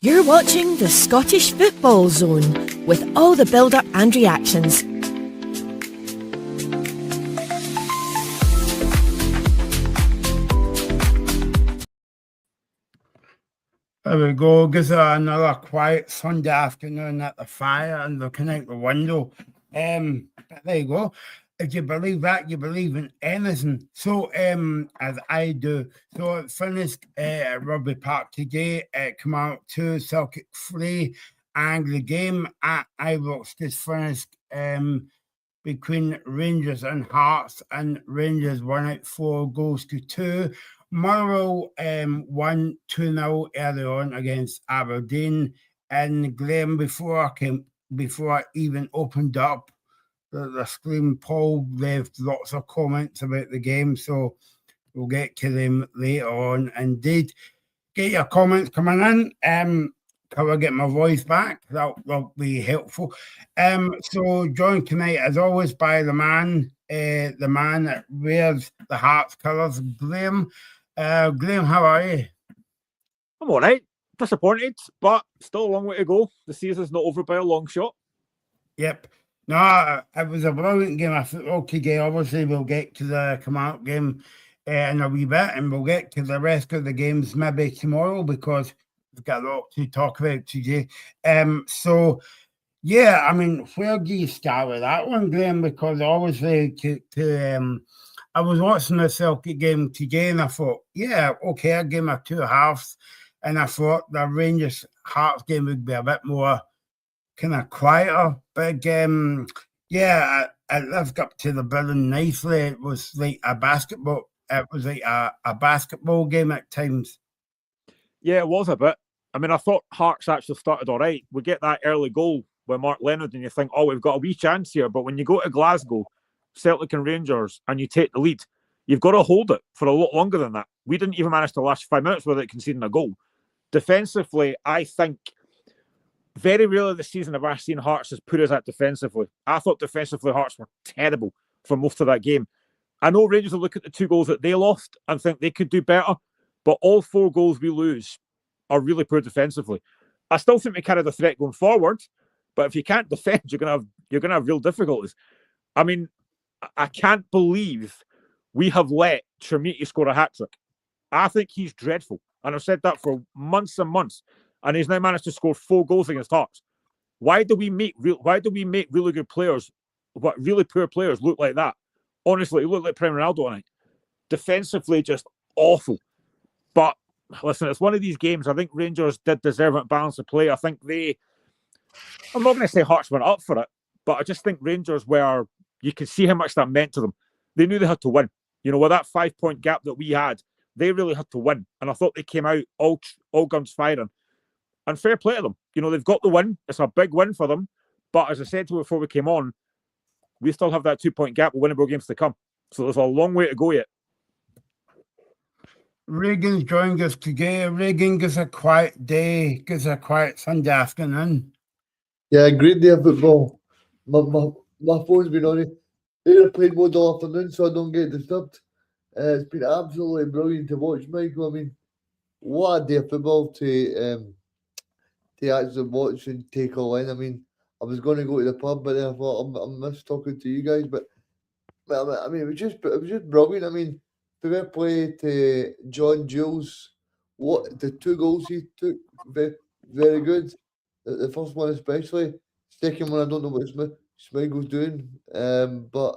You're watching the Scottish Football Zone with all the build-up and reactions. There we go. Gives it another quiet Sunday afternoon at the fire and looking out the window. But there you go. If you believe that, you believe in anything. So, as I do. So it finished at Rugby Park today. Kilmarnock 2, Celtic 3. And the game at Ibrox just finished between Rangers and Hearts. And Rangers won out 4-2. Motherwell won 2-0 early on against Aberdeen. And Graham, before I even opened up the screen, Paul left lots of comments about the game, so we'll get to them later on. Indeed, get your comments coming in. Can I get my voice back? That'll be helpful. So joined tonight, as always, by the man that wears the Hearts colours, Graham. Graham, how are you? I'm all right. Disappointed, but still a long way to go. The season's not over by a long shot. Yep. No, it was a brilliant game of football today. Obviously, we'll get to the Kilmarnock game in a wee bit, and we'll get to the rest of the games maybe tomorrow because we've got a lot to talk about today. So, yeah, I mean, where do you start with that one, Graham? Because obviously, I was watching the Celtic game today, and I thought, yeah, okay, a game of two halves, and I thought the Rangers Hearts game would be a bit more kind of quieter, but yeah, it lived up to the billing nicely. It was like a basketball. It was like a basketball game at times. Yeah, it was a bit. I mean, I thought Hearts actually started all right. We get that early goal with Mark Leonard, and you think, oh, we've got a wee chance here. But when you go to Glasgow, Celtic and Rangers, and you take the lead, you've got to hold it for a lot longer than that. We didn't even manage to last 5 minutes without conceding a goal. Defensively, I think very rarely this season have I seen Hearts as poor as that defensively. I thought defensively Hearts were terrible for most of that game. I know Rangers will look at the 2 goals that they lost and think they could do better, but all 4 goals we lose are really poor defensively. I still think we carry the threat going forward, but if you can't defend, you're gonna have real difficulties. I mean, I can't believe we have let Chermiti score a hat-trick. I think he's dreadful, and I've said that for months and months. And he's now managed to score 4 goals against Hearts. Why do we make really good players, really poor players, look like that? Honestly, it looked like Prem Ronaldo tonight. Defensively, just awful. But listen, it's one of these games. I think Rangers did deserve a balance of play. I think I'm not going to say Hearts went up for it, but I just think Rangers you could see how much that meant to them. They knew they had to win. You know, with that 5-point gap that we had, they really had to win. And I thought they came out all guns firing. And fair play to them. You know, they've got the win. It's a big win for them. But as I said to you before we came on, we still have that 2-point gap with winnable games to come. So there's a long way to go yet. Regan's joined us today. Regan, gives a quiet day, gives a quiet Sunday afternoon. Yeah, great day of football. My phone's been on airplane mode all afternoon, so I don't get disturbed. It's been absolutely brilliant to watch, Michael. I mean, what a day of football to actually watch and take all in. I mean, I was going to go to the pub, but then I thought I missed talking to you guys. But I mean, it was just brilliant. I mean, fair play to John Jules. What the 2 goals he took, very, very good. The first one especially. Second one, I don't know what Schmeichel's doing. But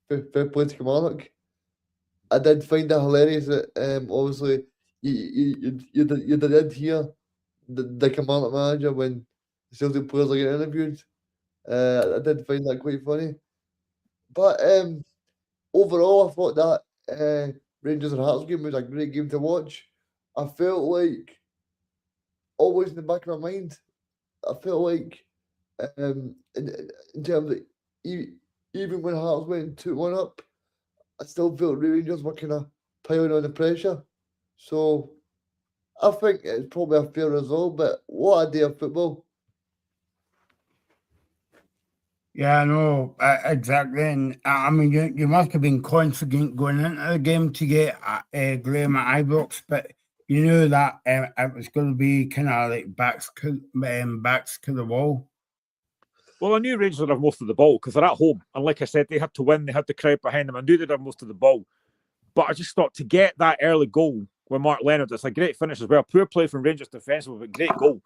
fair play to Kilmarnock. I did find it hilarious that obviously you did hear the Kilmarnock manager when the Celtic players are getting interviewed. I did find that quite funny. But overall, I thought that Rangers and Hearts game was a great game to watch. I felt like, always in the back of my mind, I felt like in terms of even when Hearts went 2-1 up, I still felt the Rangers were kind of piling on the pressure. So I think it's probably a fair result, but what a day of football. Yeah, no, exactly. And I mean, you must have been confident going into the game to get Graham at Ibrox, but You knew that it was going to be kind of like backs to the wall. Well, I knew Rangers would have most of the ball because they're at home. And like I said, they had to win. They had the crowd behind them. I knew they'd have most of the ball. But I just thought to get that early goal with Mark Leonard, it's a great finish as well. Poor play from Rangers defensively, but great goal.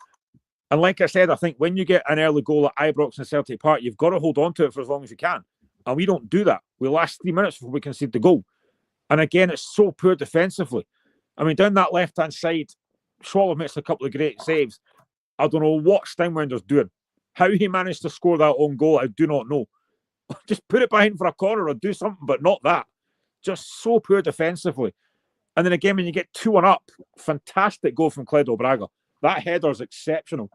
And like I said, I think when you get an early goal at Ibrox and Celtic Park, you've got to hold on to it for as long as you can. And we don't do that. We last 3 minutes before we concede the goal. And again, it's so poor defensively. I mean, down that left-hand side, Swallow makes a couple of great saves. I don't know what Steinwender's doing. How he managed to score that own goal, I do not know. Just put it behind for a corner or do something, but not that. Just so poor defensively. And then again, when you get 2-1 up, fantastic goal from Cledo Braga. That header's exceptional.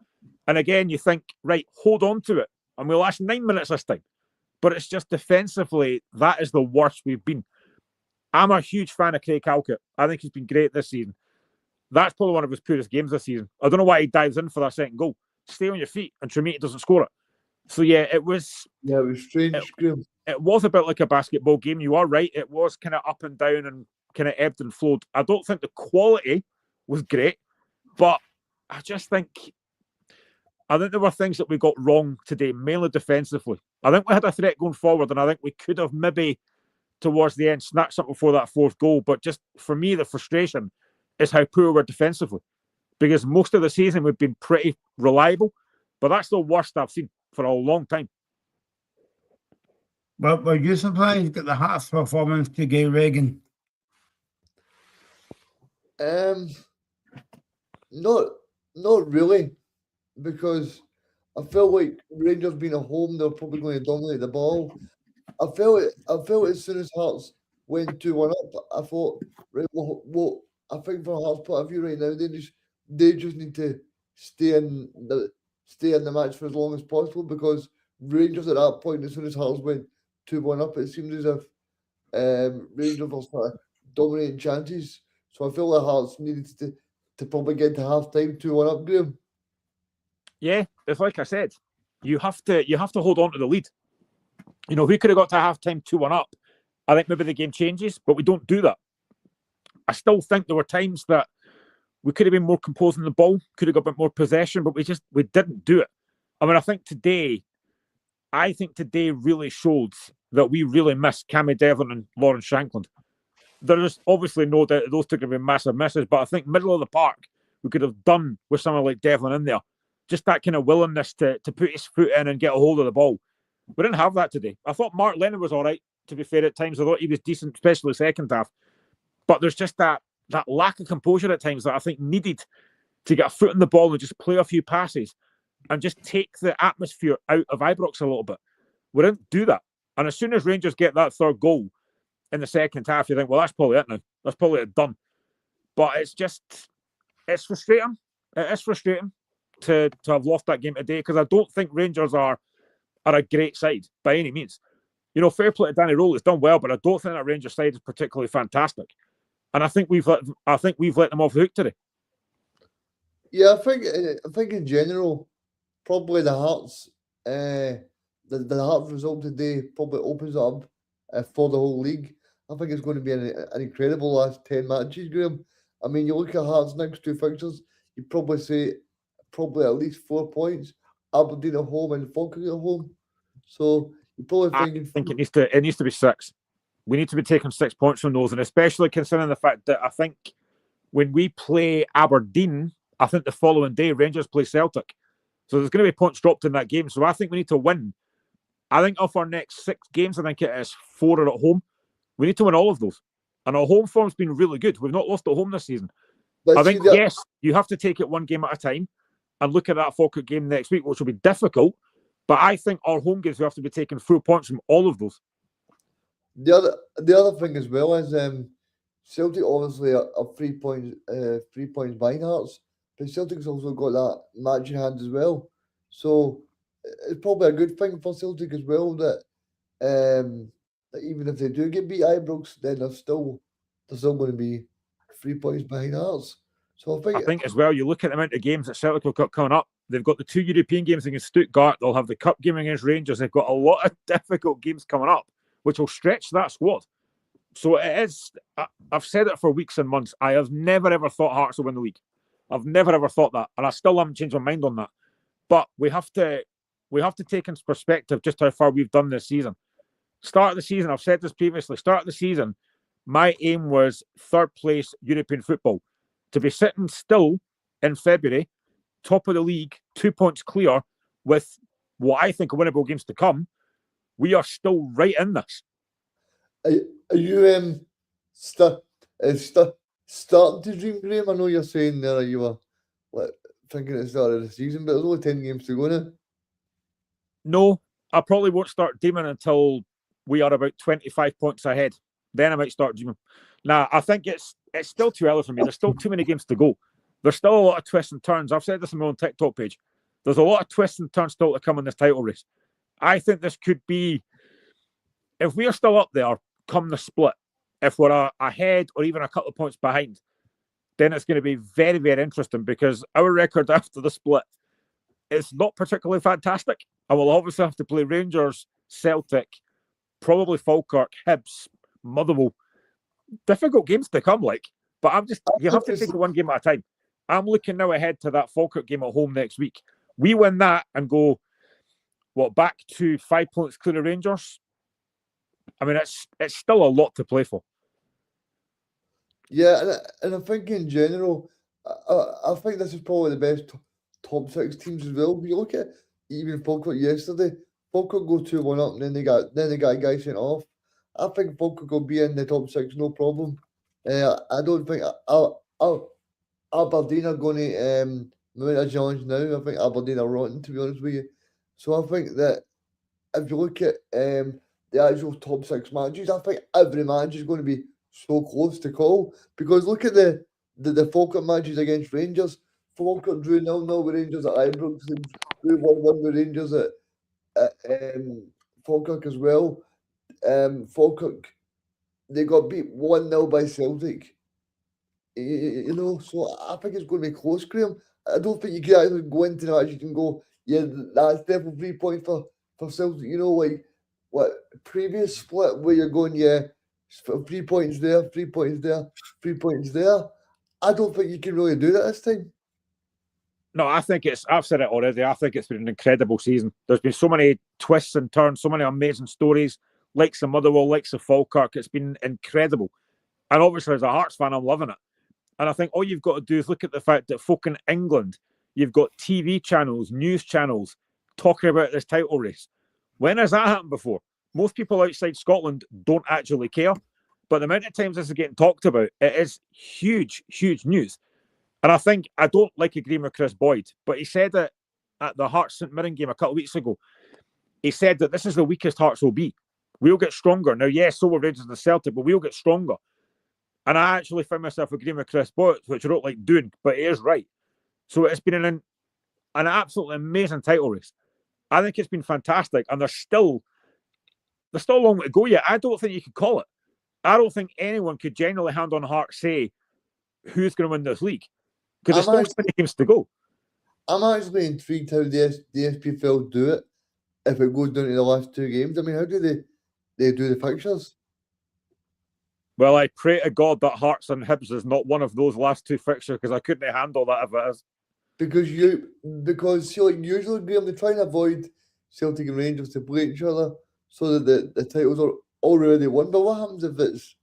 And again, you think, right, hold on to it. And we'll last 9 minutes this time. But it's just defensively, that is the worst we've been. I'm a huge fan of Craig Halkett. I think he's been great this season. That's probably one of his poorest games this season. I don't know why he dives in for that second goal. Stay on your feet, and Tremiti doesn't score it. So yeah, it was. Yeah, it was strange. It was a bit like a basketball game. You are right. It was kind of up and down and kind of ebbed and flowed. I don't think the quality was great, but I think there were things that we got wrong today, mainly defensively. I think we had a threat going forward, and I think we could have maybe towards the end snatched something before that fourth goal. But just for me, the frustration is how poor we're defensively. Because most of the season we've been pretty reliable, but that's the worst I've seen for a long time. But were you surprised at the Hearts' performance to Gay Reagan? Not really, because I felt like Rangers being at home, they're probably going to dominate the ball. I felt as soon as Hearts went 2-1 up, I thought, right, well, I think from Hearts' point of view right now, they just need to stay in the match for as long as possible, because Rangers at that point, as soon as Hearts went 2-1 up, it seemed as if Rangers were sort of dominating chances. So I feel like Hearts needed to probably get to half time 2-1 up, Graham. Yeah, it's like I said, you have to hold on to the lead. You know, we could have got to half time 2-1 up. I think maybe the game changes, but we don't do that. I still think there were times that we could have been more composed in the ball, could have got a bit more possession, but we didn't do it. I mean, I think today really showed that we really missed Cammy Devlin and Lawrence Shankland. There is obviously no doubt that those two could have been massive misses, but I think middle of the park, we could have done with someone like Devlin in there. Just that kind of willingness to put his foot in and get a hold of the ball. We didn't have that today. I thought Mark Leonard was all right, to be fair, at times. I thought he was decent, especially second half. But there's just that lack of composure at times that I think needed to get a foot in the ball and just play a few passes and just take the atmosphere out of Ibrox a little bit. We didn't do that. And as soon as Rangers get that third goal in the second half, you think, well, that's probably it now. That's probably it done. But it's frustrating. It is frustrating to have lost that game today, because I don't think Rangers are a great side by any means. You know, fair play to Danny Rowley, he's done well, but I don't think that Rangers side is particularly fantastic. And I think we've let them off the hook today. Yeah, I think in general, probably the Hearts, the Hearts result today probably opens it up for the whole league. I think it's going to be an incredible last 10 matches, Graham. I mean, you look at Hearts' next two fixtures, you'd probably say at least 4 points. Aberdeen at home and Falkirk at home. So you're probably thinking... I think it needs to be 6. We need to be taking 6 points from those, and especially considering the fact that I think when we play Aberdeen, I think the following day Rangers play Celtic. So there's going to be points dropped in that game. So I think we need to win. I think of our next 6 games, I think it is 4 are at home. We need to win all of those. And our home form's been really good. We've not lost at home this season. I think, yes, you have to take it one game at a time and look at that Falkirk game next week, which will be difficult. But I think our home games, we have to be taking full points from all of those. The other thing as well is Celtic obviously are 3 points behind Hearts, but Celtic's also got that match in hand as well. So it's probably a good thing for Celtic as well that even if they do get beat Ibrox, then they're still going to be 3 points behind Hearts. So I think as well, you look at the amount of games that Celtic have got coming up. They've got the 2 European games against Stuttgart. They'll have the cup game against Rangers. They've got a lot of difficult games coming up, which will stretch that squad. So it is. I've said it for weeks and months. I have never ever thought Hearts will win the league. I've never ever thought that, and I still haven't changed my mind on that. But we have to take into perspective just how far we've done this season. Start of the season, I've said this previously. Start of the season, my aim was third place European football. To be sitting still in February, top of the league, 2 points clear, with what I think are winnable games to come, we are still right in this. Are you starting to dream, Graham? I know you're saying there you were thinking at the start of the season, but there's only 10 games to go now. No, I probably won't start dreaming until we are about 25 points ahead. Then I might start dreaming. Now, I think it's still too early for me. There's still too many games to go. There's still a lot of twists and turns. I've said this on my own TikTok page. There's a lot of twists and turns still to come in this title race. I think this could be, if we are still up there, come the split, if we're ahead or even a couple of points behind, then it's going to be very, very interesting, because our record after the split is not particularly fantastic. And we'll obviously have to play Rangers, Celtic, probably Falkirk, Hibs, Motherwell. Difficult games to come, but you have to take it one game at a time. I'm looking now ahead to that Falkirk game at home next week. We win that and go, back to 5 points clear of Rangers? I mean, it's still a lot to play for. Yeah, and I think in general, I think this is probably the best top six teams as well. If you look at even Falkirk yesterday, Falkirk go 2-1 up, and then they got a guy sent off. I think Falkirk will be in the top six, no problem. I don't think Aberdeen are going to mount a challenge now. I think Aberdeen are rotten, to be honest with you. So I think that if you look at the actual top six matches, I think every match is going to be so close to call, because look at the Falkirk matches against Rangers. Falkirk drew 0-0 with Rangers at Ibrox, and drew 1-1 with Rangers at Falkirk as well. Falkirk, they got beat 1-0 by Celtic. You know, so I think it's going to be close, Graham. I don't think you can actually go into the match and go, yeah, that's definitely 3 points for Celtic. You know, like what previous split where you're going, yeah, 3 points there, 3 points there, 3 points there. I don't think you can really do that this time. No, I've said it already, I think it's been an incredible season. There's been so many twists and turns, so many amazing stories, likes of Motherwell, likes of Falkirk. It's been incredible. And obviously, as a Hearts fan, I'm loving it. And I think all you've got to do is look at the fact that folk in England, you've got TV channels, news channels, talking about this title race. When has that happened before? Most people outside Scotland don't actually care. But the amount of times this is getting talked about, it is huge, huge news. And I think, I don't like agreeing with Chris Boyd, but he said it at the Hearts St Mirren game a couple of weeks ago. He said that this is the weakest Hearts will be. We'll get stronger. Now, yes, so will Rangers and Celtic, but we'll get stronger. And I actually found myself agreeing with Chris Boyd, which I don't like doing, but he is right. So it's been an absolutely amazing title race. I think it's been fantastic, and there's still a long way to go yet. I don't think you could call it. I don't think anyone could genuinely hand on heart say who's going to win this league, because there's still so many games to go. I'm actually intrigued how the SPFL do it if it goes down to the last two games. I mean, how do they do the fixtures? Well, I pray to God that Hearts and Hibs is not one of those last two fixtures, because I couldn't handle that if it is. Because like usually, Graham, they try and avoid Celtic and Rangers to play each other so that the titles are already won. But what happens if it's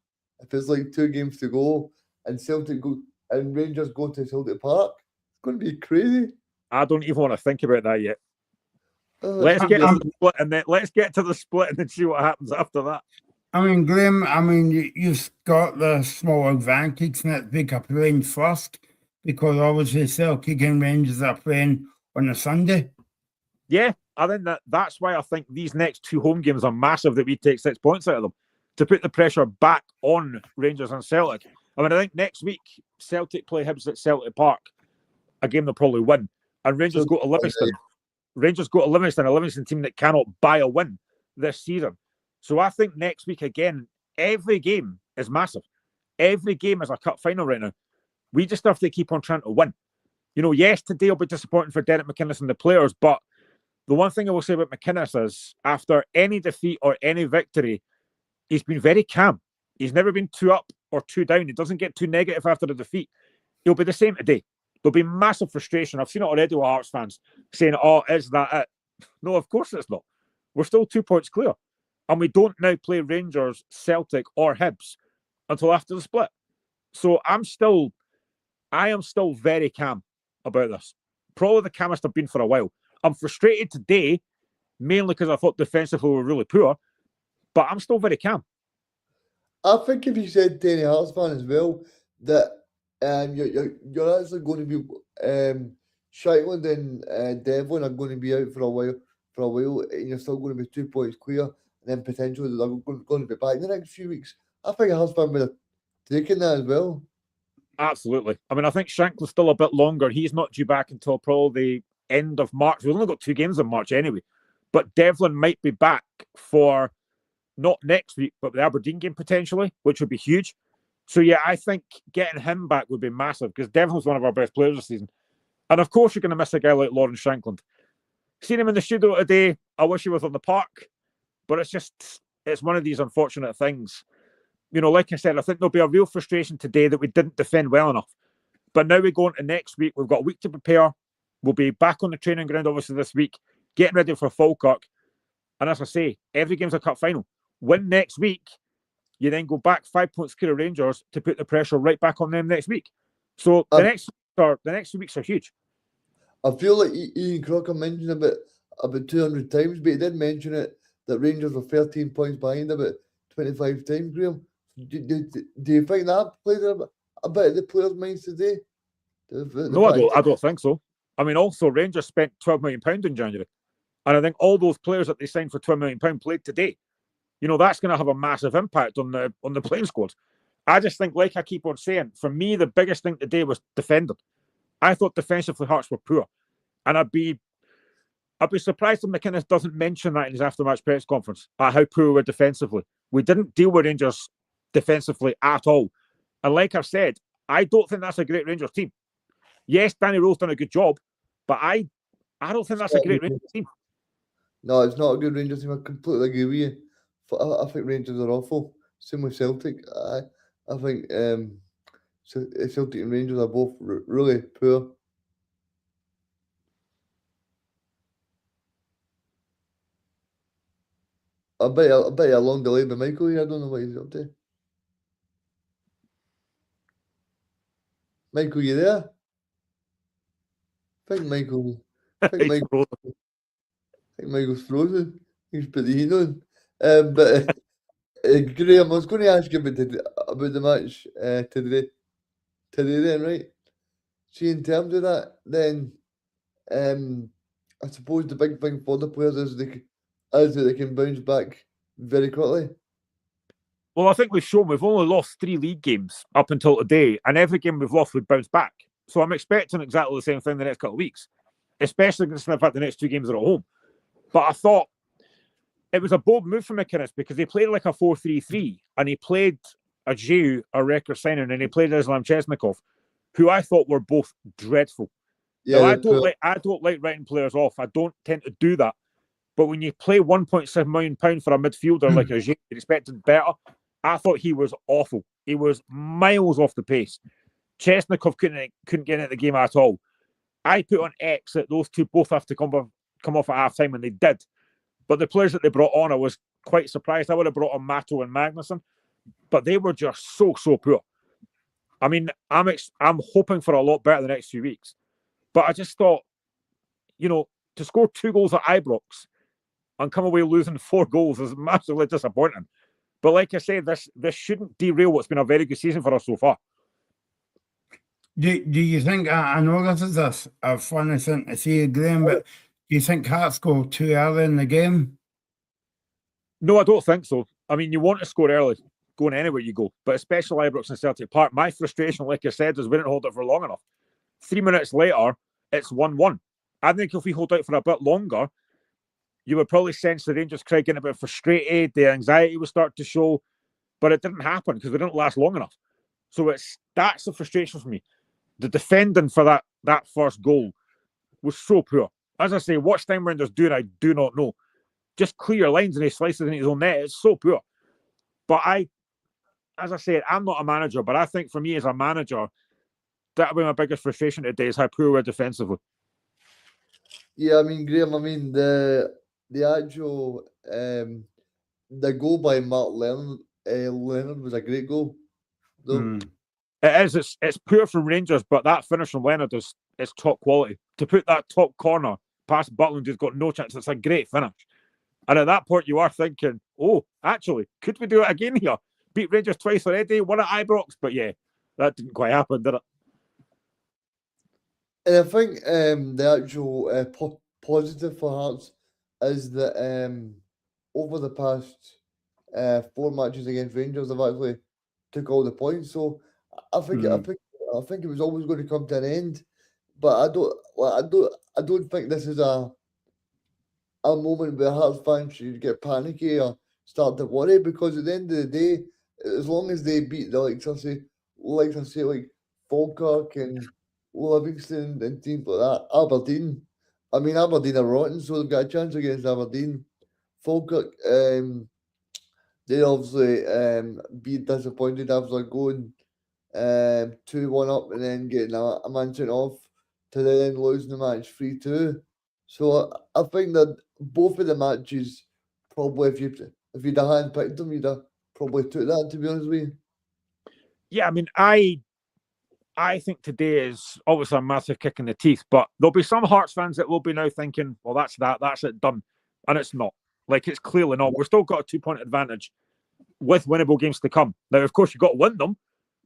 like 2 games to go and Celtic go and Rangers go to Celtic Park? It's going to be crazy. I don't even want to think about that yet. Let's get to the split and then see what happens after that. I mean, Graham, you've got the small advantage next week of playing first, because obviously Celtic and Rangers are playing on a Sunday. Yeah, I think that's why I think these next 2 home games are massive, that we take 6 points out of them, to put the pressure back on Rangers and Celtic. I mean, I think next week Celtic play Hibs at Celtic Park, a game they'll probably win, and Rangers go to Livingston. Rangers go to Livingston, a Livingston team that cannot buy a win this season. So I think next week, again, every game is massive. Every game is a cup final right now. We just have to keep on trying to win. You know, yes, today will be disappointing for Derek McInnes and the players, but the one thing I will say about McInnes is, after any defeat or any victory, he's been very calm. He's never been 2 up or 2 down. He doesn't get too negative after the defeat. He'll be the same today. There'll be massive frustration. I've seen it already with Hearts fans saying, "Oh, is that it?" No, of course it's not. We're still 2 points clear. And we don't now play Rangers, Celtic, or Hibs until after the split. So I am still very calm about this. Probably the calmest I've been for a while. I'm frustrated today, mainly because I thought defensively we were really poor, but I'm still very calm. I think if you said to any Hearts fan as well that you're actually going to be Shankland and Devlin are going to be out for a while, and you're still going to be 2 points clear, and then potentially they're going to be back in the next few weeks. I think a Hearts fan would have taken that as well. Absolutely. I mean, I think Shankland's still a bit longer. He's not due back until probably the end of March. We've only got 2 games in March anyway. But Devlin might be back for not next week, but the Aberdeen game potentially, which would be huge. So, yeah, I think getting him back would be massive because Devlin's one of our best players this season. And, of course, you're going to miss a guy like Lawrence Shankland. Seen him in the studio today. I wish he was on the park. But it's one of these unfortunate things. You know, like I said, I think there'll be a real frustration today that we didn't defend well enough. But now we go into next week. We've got a week to prepare. We'll be back on the training ground, obviously, this week, getting ready for Falkirk. And as I say, every game's a cup final. Win next week, you then go back 5 points clear of Rangers to put the pressure right back on them next week. So the next few weeks are huge. I feel like Ian Crocker mentioned about 200 times, but he did mention it that Rangers were 13 points behind about 25 times, Graham. Do you think that played a bit of the players' minds today? No, I don't think so. I mean, also Rangers spent £12 million in January, and I think all those players that they signed for £12 million played today. You know, that's going to have a massive impact on the playing squad. I just think, like I keep on saying, for me, the biggest thing today was defending. I thought defensively Hearts were poor, and I'd be surprised if McInnes doesn't mention that in his after-match press conference at how poor we were defensively. We didn't deal with Rangers defensively at all. And like I've said, I don't think that's a great Rangers team. Yes, Danny Rowe's done a good job, but I don't think that's a great Rangers team. No, it's not a good Rangers team. I completely agree with you. I think Rangers are awful. Same with Celtic. I think Celtic and Rangers are both really poor. I bet you a long delay by Michael here. I don't know what he's up to. Michael, you there? I think Michael's frozen. He's put the heat on. But Graham, I was going to ask you about the match today then, right? See, in terms of that, then I suppose the big thing for the players is that they can bounce back very quickly. Well, I think we've shown we've only lost 3 league games up until today, and every game we've lost, we've bounced back. So I'm expecting exactly the same thing the next couple of weeks, especially considering the fact the next 2 games are at home. But I thought it was a bold move from McInnes because he played like a 4-3-3, and he played a Jew, a record signing, and he played Islam Chesnikov, who I thought were both dreadful. Yeah, now, I don't like writing players off. I don't tend to do that. But when you play £1.7 million for a midfielder like a Jew, you expected better. I thought he was awful. He was miles off the pace. Chesnikov couldn't get into the game at all. I put on X that those two both have to come off at half time, and they did. But the players that they brought on, I was quite surprised. I would have brought on Matto and Magnusson, but they were just so poor. I mean, I'm hoping for a lot better the next few weeks. But I just thought, you know, to score 2 goals at Ibrox and come away losing 4 goals is massively disappointing. But like I said, this shouldn't derail what's been a very good season for us so far. Do you think, I know this is a funny thing to say, Graham, but do you think Hearts go too early in the game? No, I don't think so. I mean, you want to score early, going anywhere you go, but especially Ibrox and Celtic Park. My frustration, like I said, is we didn't hold it for long enough. 3 minutes later, it's 1-1. I think if we hold out for a bit longer, you would probably sense the Rangers crowd getting a bit frustrated, the anxiety would start to show, but it didn't happen because we didn't last long enough. So that's the frustration for me. The defending for that first goal was so poor. As I say, what Steinbrenner's doing, I do not know. Just clear lines and he slices in his own net. It's so poor. But as I said, I'm not a manager, but I think for me as a manager, that'll be my biggest frustration today is how poor we're defensively. Yeah, I mean, Graham, I mean, the actual the goal by Mark Leonard was a great goal, though. It is. It's poor from Rangers, but that finish from Leonard is top quality. To put that top corner past Butland, who's got no chance, it's a great finish. And at that point, you are thinking, oh, actually, could we do it again here? Beat Rangers twice already, won at Ibrox, but yeah, that didn't quite happen, did it? And I think the actual positive for Hearts is that over the past 4 matches against Rangers, they've actually took all the points. So I think it was always going to come to an end. But I don't think this is a moment where Hearts fans should get panicky or start to worry, because at the end of the day, as long as they beat the likes like Falkirk and Livingston and teams like that, Aberdeen. I mean, Aberdeen are rotten, so they've got a chance against Aberdeen. Falkirk, they obviously be disappointed after going 2-1 up and then getting a man sent off to then losing the match 3-2. So I think that both of the matches, probably if you'd have handpicked them, you'd have probably took that, to be honest with you. Yeah, I mean, I think today is obviously a massive kick in the teeth, but there'll be some Hearts fans that will be now thinking, well, that's it done. And it's not. Like, it's clearly not. We've still got a 2-point advantage with winnable games to come. Now, of course, you've got to win them,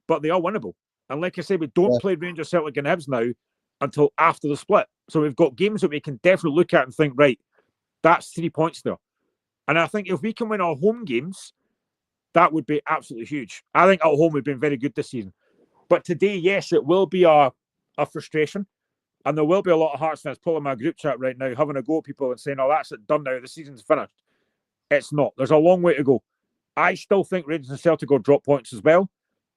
but they are winnable. And like I say, we don't play Rangers, Celtic and Hibs now until after the split. So we've got games that we can definitely look at and think, right, that's 3 points there. And I think if we can win our home games, that would be absolutely huge. I think at home we've been very good this season. But today, yes, it will be a frustration. And there will be a lot of Hearts fans pulling my group chat right now, having a go at people and saying, oh, that's it done now. The season's finished. It's not. There's a long way to go. I still think Rangers and Celtic will drop points as well.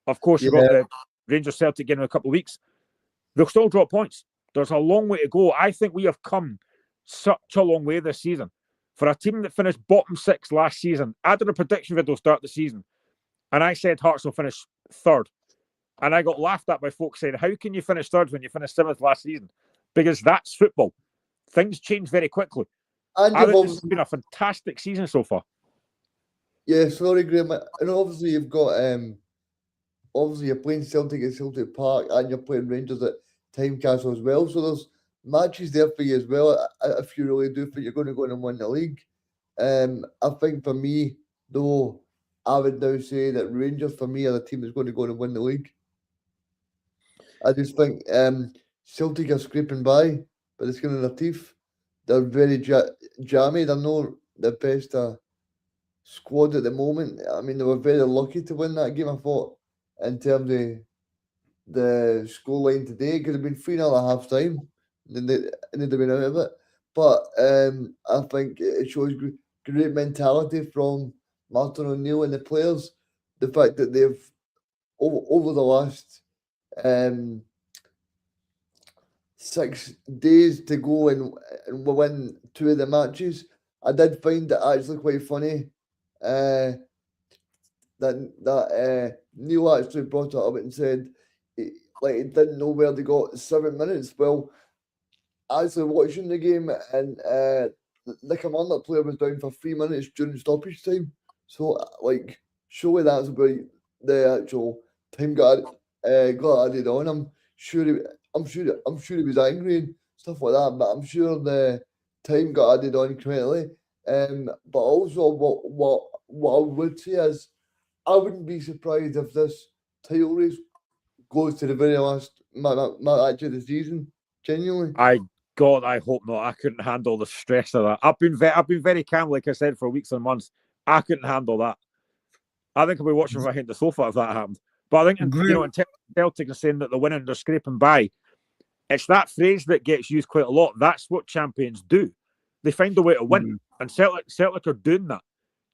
Of course, you've got the Rangers Celtic game in a couple of weeks. They'll still drop points. There's a long way to go. I think we have come such a long way this season. For a team that finished bottom 6 last season, I did a prediction video start the season, and I said Hearts will finish 3rd. And I got laughed at by folks saying, how can you finish 3rd when you finished 7th last season? Because that's football. Things change very quickly. And I think it's been a fantastic season so far. Yeah, sorry, Graham. And obviously you've got obviously you're playing Celtic at Celtic Park and you're playing Rangers at Tynecastle as well. So there's matches there for you as well. If you really do think you're going to go in and win the league. I think for me, though, I would now say that Rangers for me are the team that's going to go and win the league. I just think Celtic are scraping by, but it's going to their teeth. They're very jammy. They're not the best squad at the moment. I mean, they were very lucky to win that game, I thought, in terms of the scoreline today. It could have been 3-0 at half time, and they'd have been out of it. But I think it shows great mentality from Martin O'Neill and the players. The fact that they've, over the last 6 days to go and win 2 of the matches, I did find it actually quite funny that Neil actually brought it up and said he didn't know where they got 7 minutes. Well, actually watching the game, and the commander player was down for 3 minutes during stoppage time. So surely that's about the actual time got added on. I'm sure he was angry and stuff like that, but I'm sure the time got added on correctly. But also what I would say is, I wouldn't be surprised if this title race goes to the very last match of the season. Genuinely, I hope not. I couldn't handle the stress of that. I've been very calm, like I said, for weeks and months. I couldn't handle that. I think I'll be watching from behind the sofa if that happened. But I think in Celtic are saying that they're winning, they're scraping by. It's that phrase that gets used quite a lot. That's what champions do. They find a way to win, and Celtic are doing that.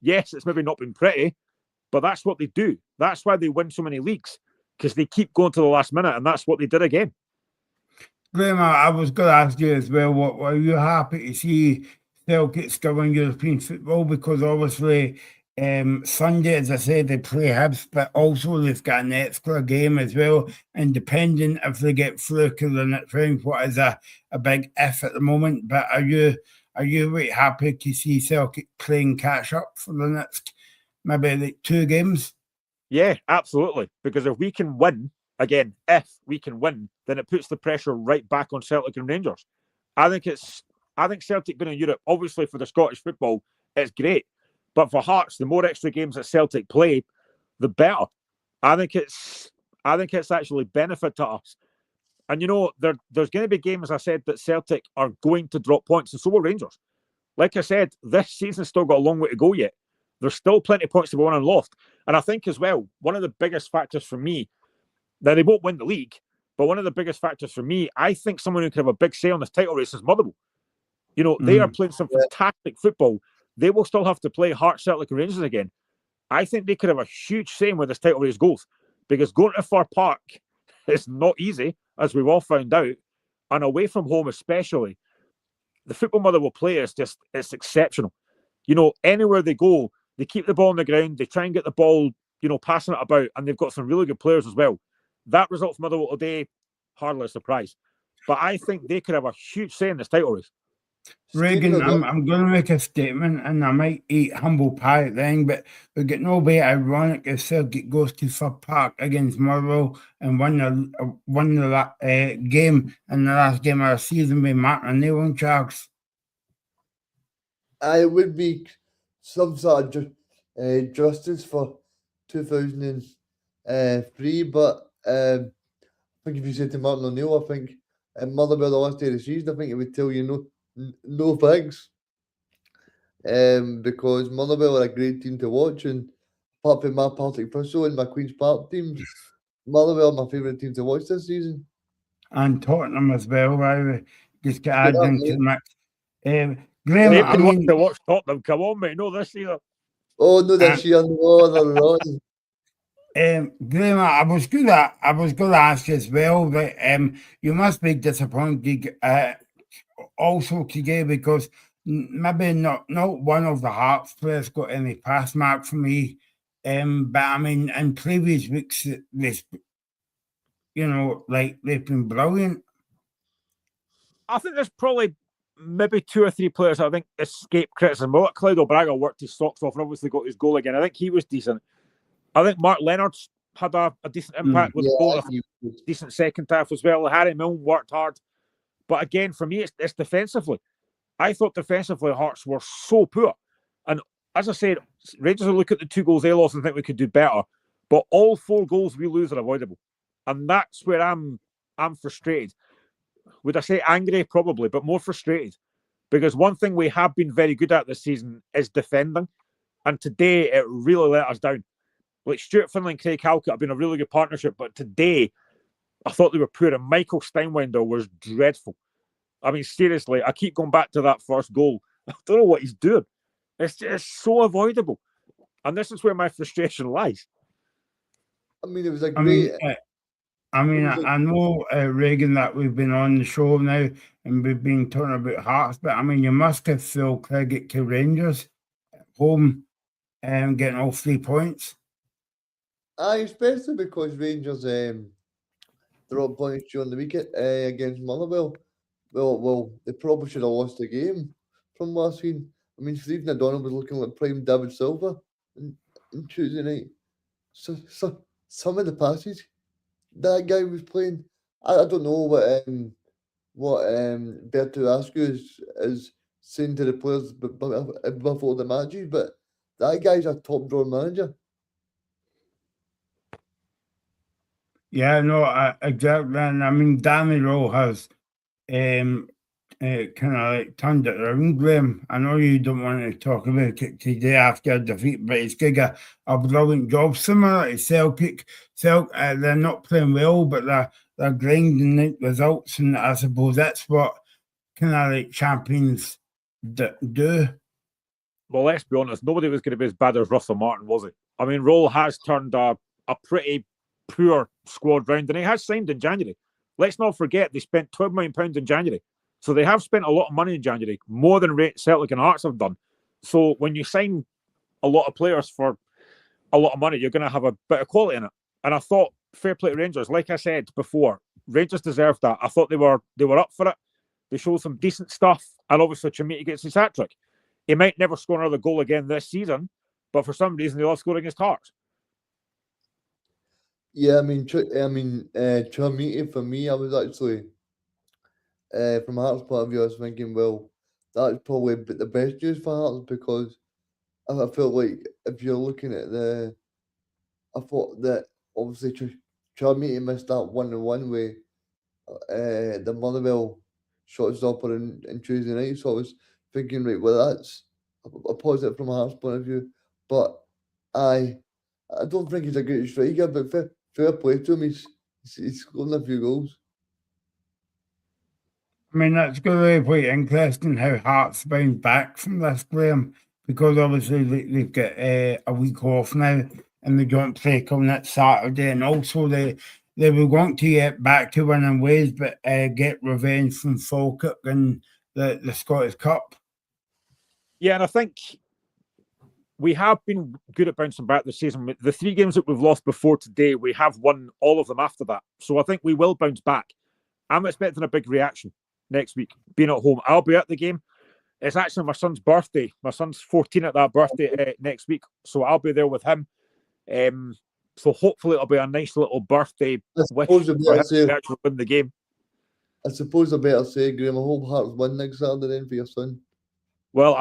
Yes, it's maybe not been pretty, but that's what they do. That's why they win so many leagues, because they keep going to the last minute, and that's what they did again. Graham, I was going to ask you as well, what were you happy to see Celtic still in European football? Because obviously Sunday, as I said, they play Hibs, but also they've got an extra game as well. And depending if they get through to the next round, what is a big if at the moment. But are you really happy to see Celtic playing catch up for the next maybe like 2 games? Yeah, absolutely. Because if we can win, again, if we can win, then it puts the pressure right back on Celtic and Rangers. I think Celtic being in Europe, obviously for the Scottish football, it's great. But for Hearts, the more extra games that Celtic play, the better. I think it's actually benefit to us. And there's going to be games, I said, that Celtic are going to drop points, and so will Rangers. Like I said, this season's still got a long way to go yet. There's still plenty of points to be won and lost. And I think as well, one of the biggest factors for me, now they won't win the league, but one of the biggest factors for me, I think someone who could have a big say on this title race is Motherwell. They are playing some fantastic football. They will still have to play Hearts, Celtic and Rangers again. I think they could have a huge say in where this title race goes, because going to Fir Park is not easy, as we've all found out, and away from home especially. The football Motherwell play is it's exceptional. Anywhere they go, they keep the ball on the ground, they try and get the ball, passing it about, and they've got some really good players as well. That result for Motherwell today, hardly a surprise. But I think they could have a huge say in this title race. Reagan, I'm going to make a statement, and I might eat humble pie at the end, but we get no way ironic if Celtic goes to Fir Park against Motherwell and won the game in the last game of the season with Mark and Neil and Charles. It would be some sort of justice for 2003, but I think if you said to Martin O'Neill, I think Motherwell the last day of the season, I think he would tell you no thanks. Because Motherwell are a great team to watch, and apart from my Partick Thistle and my Queen's Park teams, Motherwell are my favourite team to watch this season. And Tottenham as well, right? Just get added into the mix. Graham, I mean, to watch Tottenham. Come on, mate. No, this year. Oh, no, this year. No, they're not. Graham, I was going to ask you as well that you must be disappointed also today, because maybe not one of the Hearts players got any pass mark for me. But I mean, in previous weeks, they've been brilliant. I think there's probably maybe 2 or 3 players that I think escape criticism. Well, Clyde O'Braga worked his socks off and obviously got his goal again. I think he was decent. I think Mark Leonard's had a decent impact with the goal, a decent second half as well. Harry Milne worked hard. But again, for me, it's defensively. I thought defensively Hearts were so poor. And as I said, Rangers will look at the 2 goals they lost and think we could do better. But all 4 goals we lose are avoidable. And that's where I'm frustrated. Would I say angry? Probably, but more frustrated. Because one thing we have been very good at this season is defending. And today, it really let us down. Like Stuart Finlay and Craig Halkett have been a really good partnership, but today, I thought they were poor. And Michael Steinwender was dreadful. I mean, seriously, I keep going back to that first goal. I don't know what he's doing. It's just so avoidable. And this is where my frustration lies. I mean, it was a great... I know, Reagan, that we've been on the show now and we've been talking about Hearts, but I mean, you must give full credit to Rangers at home and getting all 3 points. Especially because Rangers dropped points during the weekend against Motherwell. Well, they probably should have lost the game from last week. I mean, Stephen O'Donnell was looking like prime David Silva on Tuesday night. So some of the passes that guy was playing, I don't know what Berto Askew is saying to the players before the matches, but that guy's a top drawer manager. Yeah, no, exactly. And I mean, Danny Rowe has kind of like turned it around, Graham. I know you don't want to talk about it today after a defeat, but he's doing a brilliant job. Similar to Celtic. They're not playing well, but they're grinding out results, and I suppose that's what kind of like champions do. Well, let's be honest, nobody was going to be as bad as Russell Martin, was he? I mean, Roll has turned a pretty poor squad round, and he has signed in January. Let's not forget they spent £12 million in January. So they have spent a lot of money in January, more than Celtic and Hearts have done. So when you sign a lot of players for a lot of money, you're going to have a bit of quality in it. And I thought, fair play to Rangers. Like I said before, Rangers deserved that. I thought they were up for it. They showed some decent stuff, and obviously Chimiti gets his hat trick. He might never score another goal again this season, but for some reason they love scoring against Hearts. Yeah, I mean, Chimiti for me, I was actually from Hearts' point of view, I was thinking, well, that's probably the best news for Hearts because I felt like if you're looking at I thought that obviously Chimiti missed that 1-1 way the Motherwell shot stopper in Tuesday night. So I was thinking, right, well, that's a positive from a Hearts point of view. But I don't think he's a great striker, but fair play to him. He's scored a few goals. I mean, that's going to be quite interesting how Hearts bounce back from this, Graham, because obviously they've got a week off now and they don't play on that Saturday, and also they will want to get back to winning ways, but get revenge from Falkirk in the Scottish Cup. Yeah, and I think we have been good at bouncing back this season. The 3 games that we've lost before today, we have won all of them after that. So I think we will bounce back. I'm expecting a big reaction next week, being at home. I'll be at the game. It's actually my son's birthday. My son's 14 at that birthday next week, so I'll be there with him. So hopefully it'll be a nice little birthday wish for him to actually win the game. I suppose I better say, Graham, I hope Hearts win next Saturday then for your son. Well,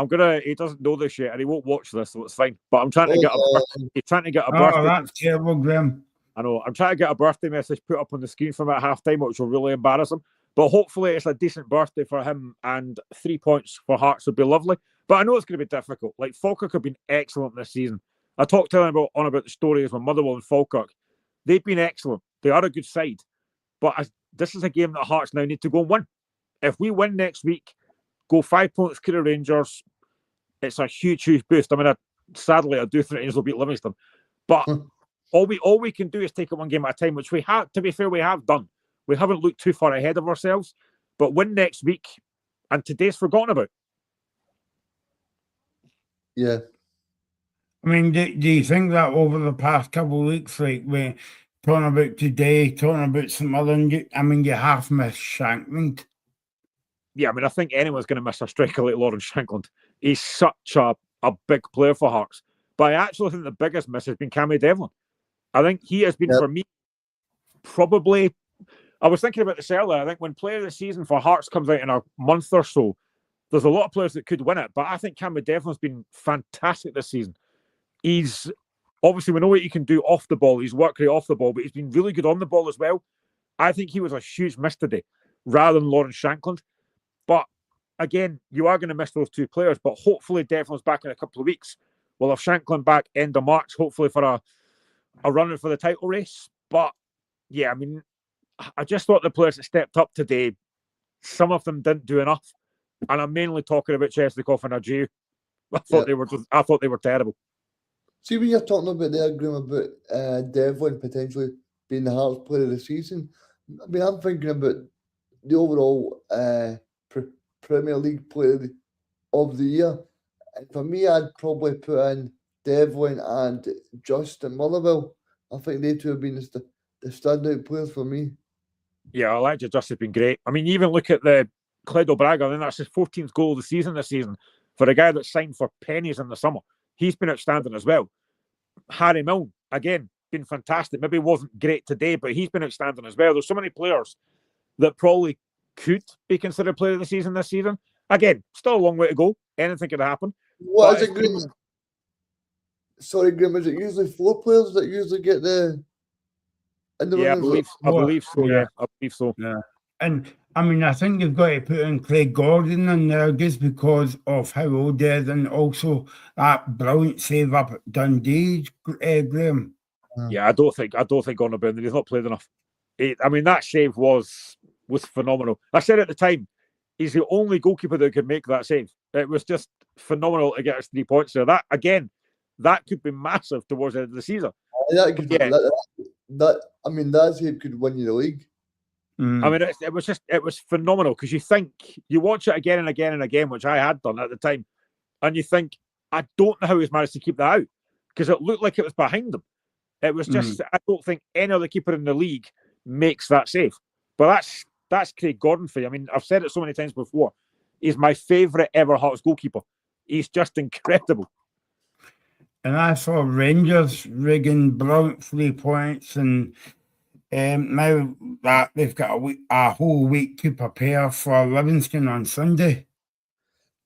he doesn't know this yet, and he won't watch this, so it's fine. But I'm trying to get a birthday. Oh, that's terrible, Graham. I know. I'm trying to get a birthday message put up on the screen for him at halftime, which will really embarrass him. But hopefully it's a decent birthday for him, and 3 points for Hearts would be lovely. But I know it's going to be difficult. Like, Falkirk have been excellent this season. I talked to him about the stories with Motherwell and Falkirk. They've been excellent. They are a good side. But this is a game that Hearts now need to go and win. If we win next week, go 5 points clear of Rangers, it's a huge, huge boost. I mean, sadly, I do think Rangers will beat Livingston. But all we can do is take it one game at a time, which we have, to be fair, we have done. We haven't looked too far ahead of ourselves, but win next week, and today's forgotten about. Yeah. I mean, do you think that over the past couple of weeks, like we're talking about today, talking about some other, I mean, you have missed Shankland. Yeah, I mean, I think anyone's going to miss a striker like Lawrence Shankland. He's such a big player for Hearts. But I actually think the biggest miss has been Cammy Devlin. I think he has been, for me, probably... I was thinking about this earlier. I think when Player of the Season for Hearts comes out in a month or so, there's a lot of players that could win it. But I think Cammy Devlin's been fantastic this season. He's... Obviously, we know what he can do off the ball. He's worked great off the ball, but he's been really good on the ball as well. I think he was a huge miss today, rather than Lawrence Shankland. But again, you are going to miss those 2 players, but hopefully Devlin's back in a couple of weeks. We'll have Shankland back end of March, hopefully for a run for the title race. But yeah, I mean, I just thought the players that stepped up today, some of them didn't do enough. And I'm mainly talking about Chesnikoff and Ajew. I thought they were terrible. See, when you're talking about there, Graham, about Devlin potentially being the Hearts player of the season, I mean, I'm thinking about the overall Premier League player of the year. And for me, I'd probably put in Devlin and Justin Motherwell. I think they 2 have been the standout players for me. Yeah, Elijah Just has been great. I mean, even look at the Cledo Braga. I think that's his 14th goal of the season this season for a guy that signed for pennies in the summer. He's been outstanding as well. Harry Milne, again, been fantastic. Maybe wasn't great today, but he's been outstanding as well. There's so many players that probably could be considered player of the season this season. Again, still a long way to go. Anything could happen. What is it, Graham? Sorry, Graham, is it usually 4 players that usually get the... Yeah, I believe so. Yeah, I believe so. Yeah. And I mean, I think you've got to put in Craig Gordon in there just because of how old he is, and also that brilliant save up at Dundee, Graham. Yeah, I don't think Gordon Brown, he's not played enough. I mean, that save was phenomenal. I said at the time, he's the only goalkeeper that could make that save. It was just phenomenal to get us 3 points there. That again, that could be massive towards the end of the season. That save could win you the league. I mean, it was phenomenal because you watch it again and again and again, which I had done at the time, and you think I don't know how he's managed to keep that out because it looked like it was behind him. It was just, I don't think any other keeper in the league makes that save. But that's Craig Gordon for you. I mean, I've said it so many times before. He's my favourite ever Hearts goalkeeper. He's just incredible. And I saw Rangers rigging brilliant 3 points, and now that they've got a whole week to prepare for Livingston on Sunday.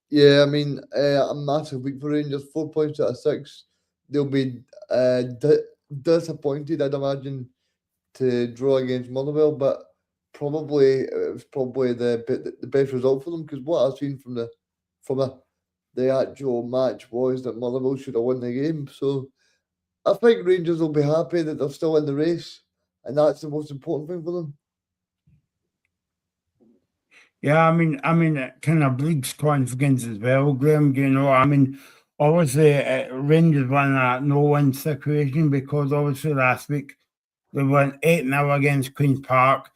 Yeah, I mean, a massive week for Rangers. 4 points out of 6. They'll be disappointed, I'd imagine, to draw against Motherwell, but it was probably the best result for them, because what I've seen from the actual match was that Motherwell should have won the game. So I think Rangers will be happy that they're still in the race, and that's the most important thing for them. Yeah, I mean, it kind of breeds confidence as well, Graham. You know, I mean, obviously, Rangers won that no-win situation because obviously last week they won 8-0 against Queen's Park.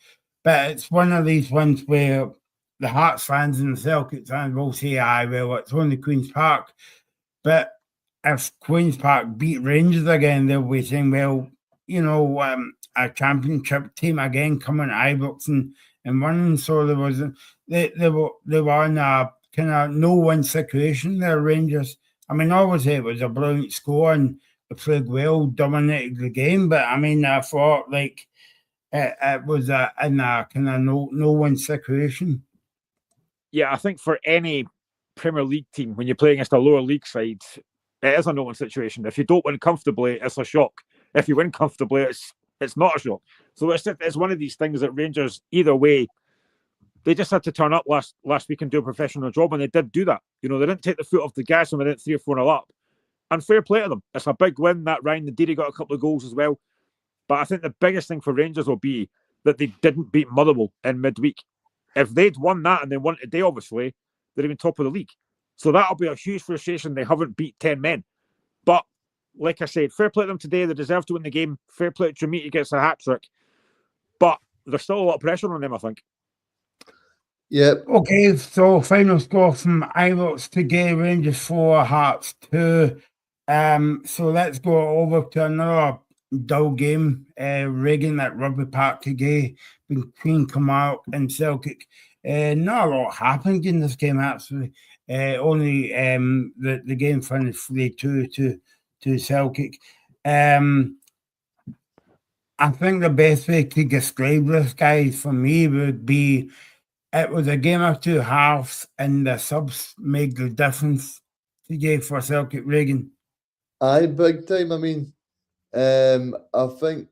But it's one of these ones where the Hearts fans and the Celtic fans will say, aye, well, it's only Queen's Park. But if Queen's Park beat Rangers again, they'll be saying, well, you know, a championship team again coming to Ibrox and winning. So there was they were in a kind of no-win situation there, Rangers. I mean, obviously it was a brilliant score and they played well, dominated the game, but I mean, I thought like it was in a kind of no-win situation. Yeah, I think for any Premier League team, when you're playing against a lower league side, it is a no-win situation. If you don't win comfortably, it's a shock. If you win comfortably, it's not a shock. So it's one of these things that Rangers, either way, they just had to turn up last week and do a professional job, and they did do that. You know, they didn't take the foot off the gas when they went 3 or 4-0 up. And fair play to them. It's a big win. That Ryan Nadiri got a couple of goals as well. But I think the biggest thing for Rangers will be that they didn't beat Motherwell in midweek. If they'd won that and they won today, obviously, they'd have been top of the league. So that'll be a huge frustration. They haven't beat 10 men. But like I said, fair play to them today. They deserve to win the game. Fair play to Trimiti gets a hat-trick. But there's still a lot of pressure on them, I think. Yeah. Okay, so final score from Ibrox today, Rangers 4, Hearts 2. So let's go over to another dull game, Reagan at Rugby Park today between Kilmarnock and Celtic. Not a lot happened in this game, actually. Only the game finished 3-2 to Celtic. I think the best way to describe this, guys, for me would be it was a game of two halves, and the subs made the difference today for Celtic Reagan. Aye, big time. I mean, I think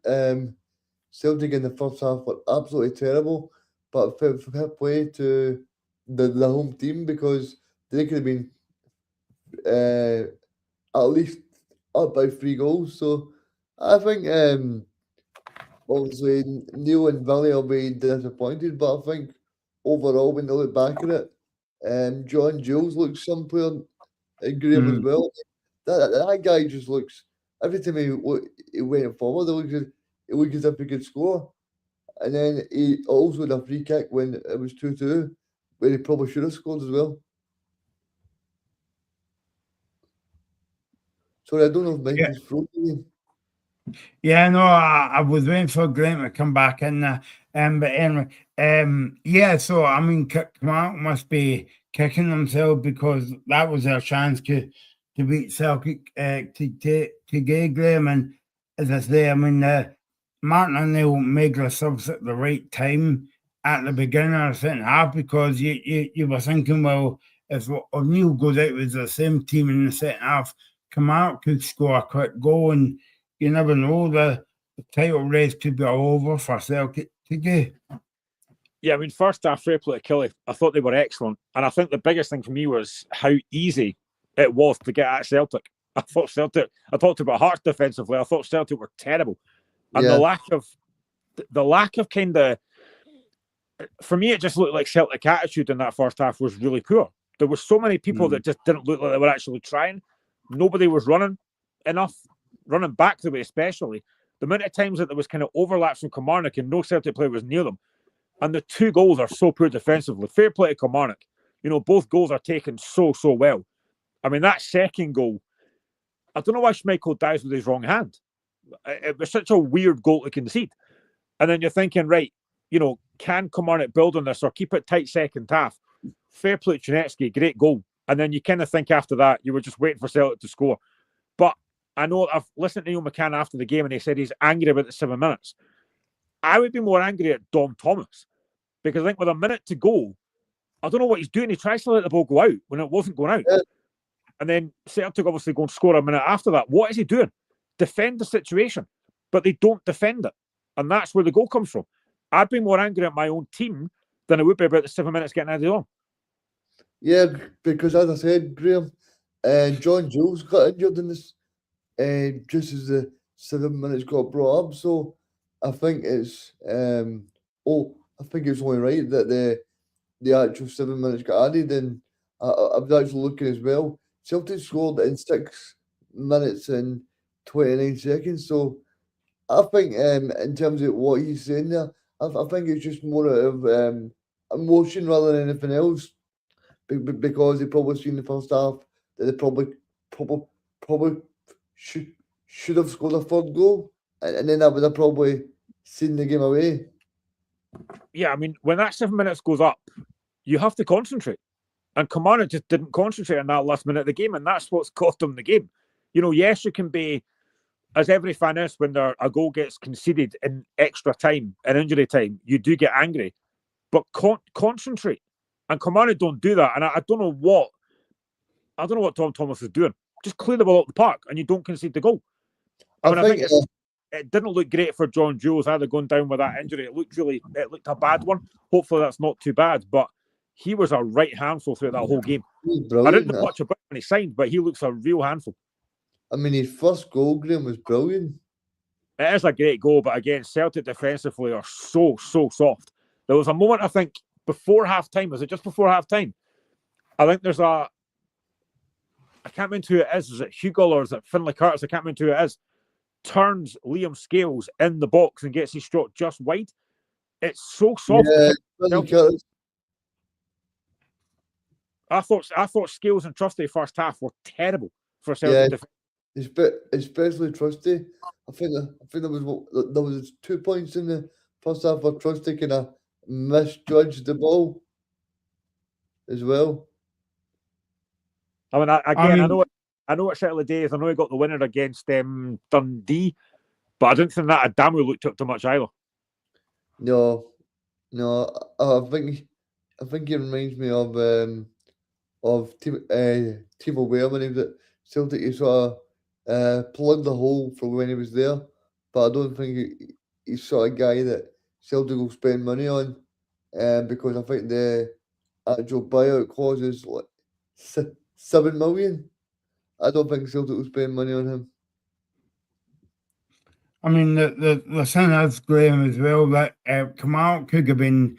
Celtic in the first half were absolutely terrible, but fair play to the home team, because they could have been at least up by 3 goals. So I think obviously Neil and Valley will be disappointed, but I think overall, when they look back at it, John Jules looks some player, and Graham as well. That guy just looks, every time he went forward, it looked as if he could score. And then he also had a free kick when it was 2-2, where he probably should have scored as well. Sorry, I don't know if Mike is frozen. Yeah, no, I was waiting for Graham to come back in there. But anyway, yeah, so I mean, Kilmarnock must be kicking themselves because that was their chance to beat Celtic to get Graham. And as I say, I mean, Martin O'Neill made the subs at the right time at the beginning of the second half, because you were thinking, well, if O'Neill goes out with the same team in the second half, Kilmarnock could score a quick goal, and you never know, the title race could be all over for Celtic today. Yeah, I mean, first half, fair play to Kelly. I thought they were excellent. And I think the biggest thing for me was how easy it was to get at Celtic. I talked about Hearts defensively. I thought Celtic were terrible. And the lack of kind of, for me, it just looked like Celtic attitude in that first half was really poor. There were so many people that just didn't look like they were actually trying. Nobody was running enough, running back the way especially. The amount of times that there was kind of overlaps from Kilmarnock and no Celtic player was near them. And the 2 goals are so poor defensively. Fair play to Kilmarnock. You know, both goals are taken so well. I mean, that second goal, I don't know why Schmeichel dives with his wrong hand. It was such a weird goal to concede. And then you're thinking, right, can Kilmarnock build on this or keep it tight second half? Fair play to Janetsky, great goal. And then you kind of think after that, you were just waiting for Celtic to score. But I know I've listened to Neil McCann after the game and he said he's angry about the 7 minutes. I would be more angry at Dom Thomas because I think with a minute to go, I don't know what he's doing. He tries to let the ball go out when it wasn't going out. Yeah. And then Celtic obviously go and score a minute after that. What is he doing? Defend the situation. But they don't defend it. And that's where the goal comes from. I'd be more angry at my own team than I would be about the 7 minutes getting added on. Yeah, because as I said, Graham, John Jules got injured in this just as the 7 minutes got brought up. So I think it's I think it's only right that the actual 7 minutes got added. And I was actually looking as well. Celtic scored in 6 minutes and 29 seconds. So I think in terms of what he's saying there, I think it's just more of emotion rather than anything else. Because they probably seen the first half that they probably should have scored a third goal, and then that would have probably seen the game away. Yeah, I mean, when that 7 minutes goes up, you have to concentrate. And Kilmarnock just didn't concentrate in that last minute of the game, and that's what's cost them the game. Yes, you can be, as every fan is, when a goal gets conceded in extra time, in injury time, you do get angry. But concentrate. And Kilmarnock don't do that. And I don't know what Tom Thomas is doing. Just clear the ball out the park and you don't concede the goal. I think it didn't look great for John Jules either going down with that injury. It looked a bad one. Hopefully that's not too bad. But he was a right handful throughout that whole game. I didn't know much about him when he signed, but he looks a real handful. I mean, his first goal, Graham, was brilliant. It is a great goal, but again, Celtic defensively are so soft. There was a moment, I think, before half-time. Was it just before half-time? I think there's I can't remember who it is. Is it Hugel or is it Finlay Curtis? I can't remember who it is. Turns Liam Scales in the box and gets his shot just wide. It's so soft. Yeah, I thought Scales and Trusty first half were terrible for Celtic. Yeah, especially Trusty. I think there was 2 points in the first half where Trusty kind of misjudged the ball as well. I mean, I know it's early days. I know he got the winner against Dundee, but I didn't think that Adamu looked up to much either. No, I think he reminds me of Timo Weir when he was at Celtic. He sort of plugged the hole for when he was there, but I don't think he's sort of guy that Celtic will spend money on, because I think the actual buyout clause is like 7 million. I don't think Celtic will spend money on him. I mean, the thing is, Graham, as well, that Kamal could have been,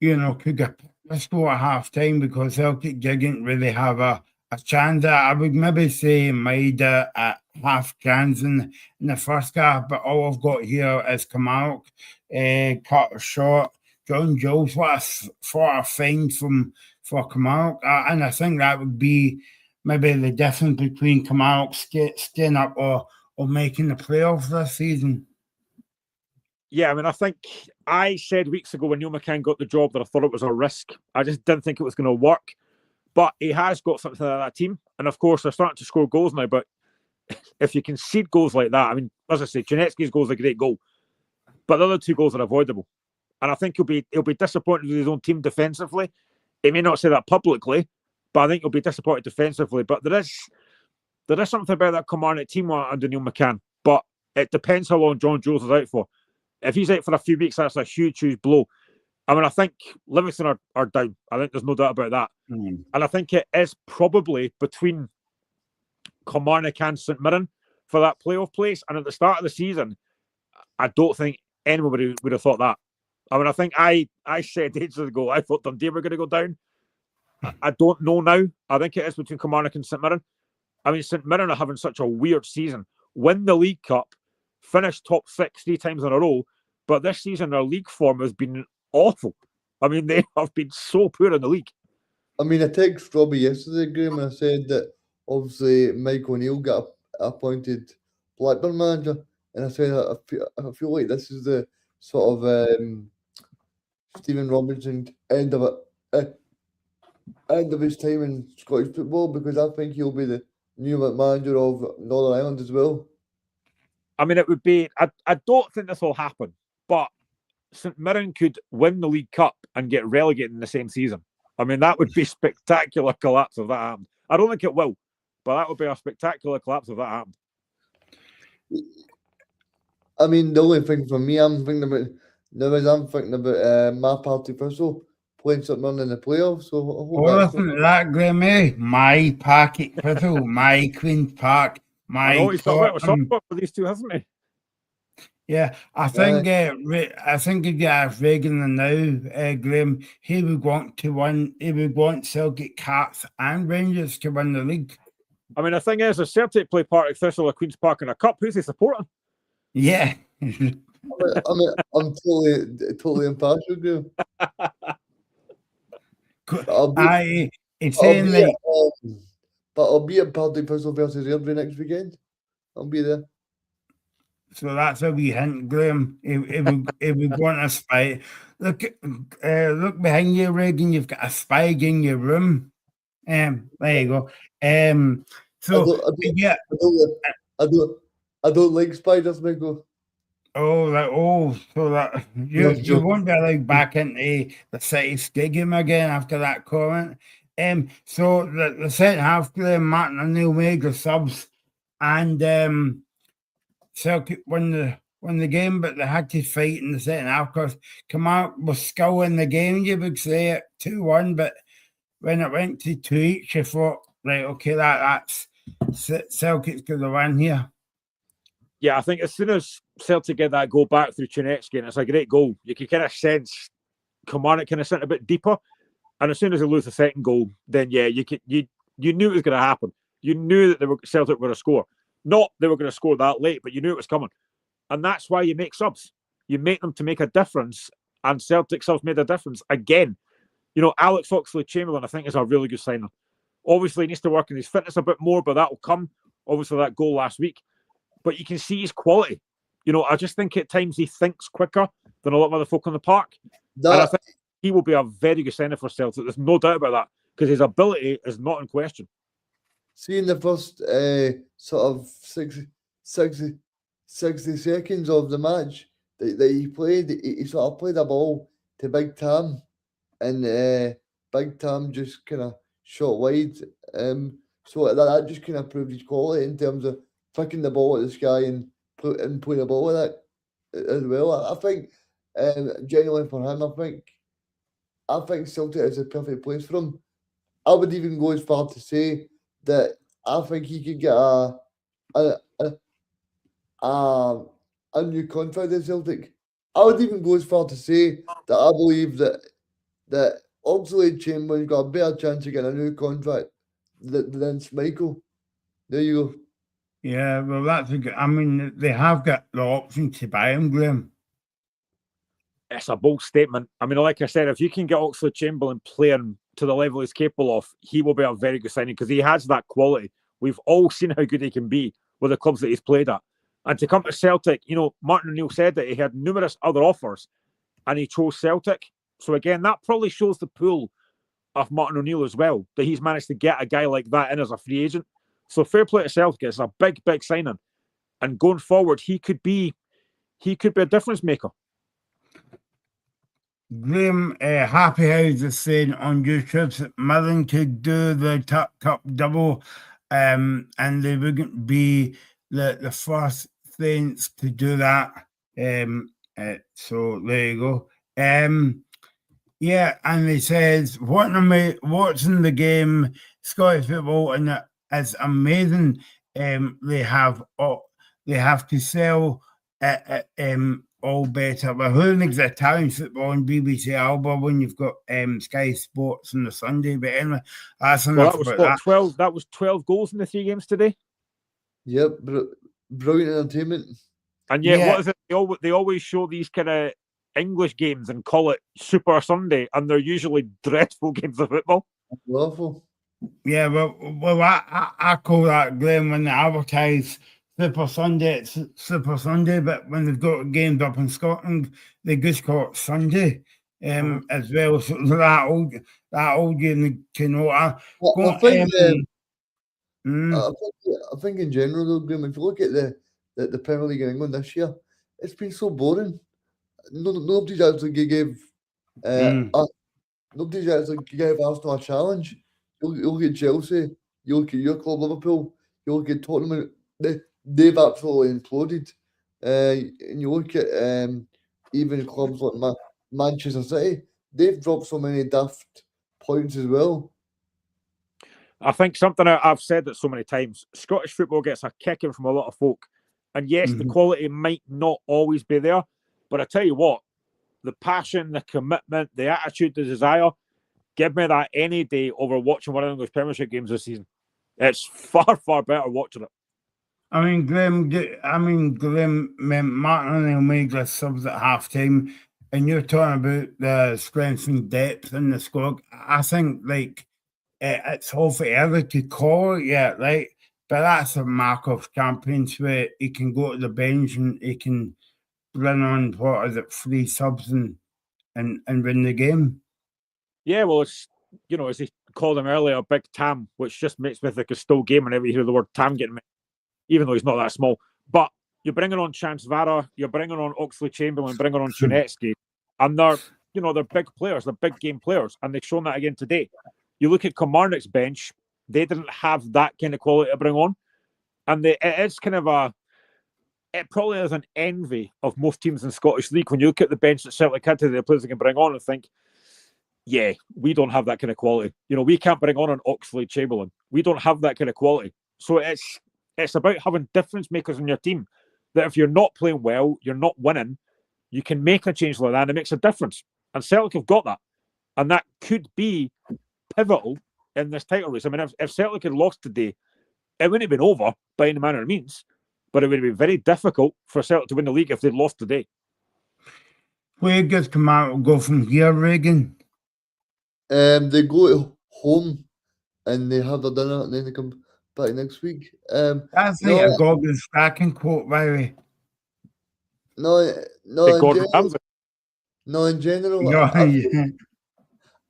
could have let's go at half time because Celtic didn't really have a chance. I would maybe say Maida at half chance in the first half, but all I've got here is Kamal cut a shot. John Jules, what a find for Kamal, and I think that would be maybe the difference between Kamal staying up or making the playoffs this season. Yeah, I mean, I think I said weeks ago when Neil McCann got the job that I thought it was a risk. I just didn't think it was going to work. But he has got something like that team. And of course, they're starting to score goals now. But if you concede goals like that, I mean, as I say, Janetsky's goal is a great goal. But the other 2 goals are avoidable. And I think he'll be disappointed with his own team defensively. He may not say that publicly, but I think he'll be disappointed defensively. But there is something about that Kilmarnock team under Neil McCann. But it depends how long John Jules is out for. If he's out for a few weeks, that's a huge blow. I mean, I think Livingston are down. I think there's no doubt about that. And I think it is probably between Kilmarnock and St Mirren for that playoff place. And at the start of the season, I don't think anybody would have thought that. I mean, I think I said ages ago, I thought Dundee were going to go down. I don't know now. I think it is between Kilmarnock and St Mirren. I mean, St Mirren are having such a weird season. Win the League Cup, finish top 6 3 times in a row, but this season their league form has been awful. I mean, they have been so poor in the league. I mean, I texted Robbie yesterday, Graham, and I said that obviously Mike O'Neill got appointed Blackburn manager, and I said I feel like this is the sort of Stephen Robinson end of it, end of his time in Scottish football, because I think he'll be the new manager of Northern Ireland as well. I mean, it would be. I don't think this will happen, but St Mirren could win the League Cup and get relegated in the same season. I mean, that would be spectacular collapse if that happened. I don't think it will, but that would be a spectacular collapse if that happened. I mean, the only thing for me, I'm thinking about my party Thistle playing St Mirren in the playoffs. So I hope Oh, that's listen to that, Graham, eh? My Packet Thistle, my Queen's Park, I know my he's got a bit of a soft Tottenham. spot for these two, hasn't he? Yeah, I think if you ask Reagan now, Graham, he would want to win. He would want Celtic, Cats, and Rangers to win the league. I mean, the thing is, if Celtic play Partick Thistle or Queen's Park in a cup, who's he supporting? Yeah. I'm totally impartial, Graham. It's saying like, but I'll be at Partick Thistle versus Airdrie next weekend. I'll be there. so that's a wee hint, Graham. It would want a spy. Look behind you, Reagan. You've got a spy in your room. There you go. So yeah, I don't like spiders, Michael. So that you won't be allowed back into the City Stadium again after that comment. So the second half, Graham, Martin O'Neill made the subs, and Celtic won the game, but they had to fight in the second half because Camargue was still in the game. You would say it 2-1, but when it went to 2 each, you thought, right, okay, that's Celtic's going to win here. Yeah, I think as soon as Celtic get that goal back through Chinetsky, and it's a great goal, you can kind of sense Kilmarnock kind of sent a bit deeper. And as soon as they lose the second goal, then yeah, you knew it was going to happen. You knew that Celtic were going to score. Not they were going to score that late, but you knew it was coming. And that's why you make subs. You make them to make a difference. And Celtic subs made a difference again. You know, Alex Oxlade-Chamberlain, I think, is a really good signing. Obviously, he needs to work on his fitness a bit more, but that will come. Obviously, that goal last week. But you can see his quality. You know, I just think at times he thinks quicker than a lot of other folk on the park. And I think he will be a very good signing for Celtic. There's no doubt about that, because his ability is not in question. See, in the first sort of 60 seconds of the match that he played, he sort of played a ball to Big Tam, and Big Tam just kind of shot wide. So that just kind of proved his quality in terms of flicking the ball at the sky and putting the ball with it as well. I think, genuinely for him, I think Celtic is a perfect place for him. I would even go as far to say that I think he could get a new contract at Celtic. I would even go as far to say that I believe that Oxlade-Chamberlain's got a better chance of getting a new contract than Schmeichel. There you go. Yeah, well, that's a good. I mean, they have got the option to buy him, Graham. It's a bold statement. I mean, like I said, if you can get Oxlade-Chamberlain playing to the level he's capable of, he will be a very good signing because he has that quality. We've all seen how good he can be with the clubs that he's played at. And to come to Celtic, you know, Martin O'Neill said that he had numerous other offers and he chose Celtic. So again, that probably shows the pull of Martin O'Neill as well, that he's managed to get a guy like that in as a free agent. So fair play to Celtic. It's a big, big signing. And going forward, he could be a difference maker. Graham, Happy House is saying on YouTube that Mirren could do the Cup double, and they wouldn't be the first things to do that. So there you go. Yeah, and he says watching the game, Scottish football, and it's amazing. They have to sell all better. But who makes Italian football on BBC Alba when you've got Sky Sports on the Sunday? But anyway, that's enough about that. 12. That was 12 goals in the 3 games today. Yep, brilliant entertainment. And yet, what is it? They always show these kind of English games and call it Super Sunday, and they're usually dreadful games of football. Awful. Yeah, well, I call that Graham when they advertise Super Sunday, it's Super Sunday, but when they've got games up in Scotland, they just call it Sunday, as well. So that old game, you know, I think mm, I think in general though, Graham, if you look at the Premier League in England this year, it's been so boring. Nobody's actually gave mm. nobody's actually gave Arsenal a challenge. You look at Chelsea, you look at your club Liverpool, you look at Tottenham, they've absolutely imploded. And you look at even clubs like Manchester City, they've dropped so many daft points as well. I think something I've said it so many times, Scottish football gets a kicking from a lot of folk. And yes, the quality might not always be there, but I tell you what, the passion, the commitment, the attitude, the desire, give me that any day over watching one of those Premiership games this season. It's far, far better watching it. Graham, Martin and Omega subs at half time, and you're talking about the strength and depth in the squad. I think, like, it's awfully early to call it yet, right? But that's a mark of champions where he can go to the bench and he can bring on, what is it, 3 subs and win the game. Yeah, well, it's, you know, as he called him earlier, Big Tam, which just makes me think it's still game whenever you hear the word Tam getting made, even though he's not that small. But you're bringing on Chance Vara, you're bringing on Oxley Chamberlain, bringing on Chunetsky, and they're big players, they're big game players, and they've shown that again today. You look at Kilmarnock's bench, they didn't have that kind of quality to bring on, and it is kind of it probably is an envy of most teams in Scottish League when you look at the bench that Celtic had today, the players they can bring on and think, yeah, we don't have that kind of quality. You know, we can't bring on an Oxley Chamberlain. We don't have that kind of quality. So it's about having difference makers in your team. That if you're not playing well, you're not winning, you can make a change like that and it makes a difference. And Celtic have got that. And that could be pivotal in this title race. I mean, if Celtic had lost today, it wouldn't have been over by any manner of means, but it would have been very difficult for Celtic to win the league if they'd lost today. Where does Kilmarnock go from here, Reagan? They go home and they have their dinner and then they come back next week. That's like a Goggins stacking quote, by the way. In general, No,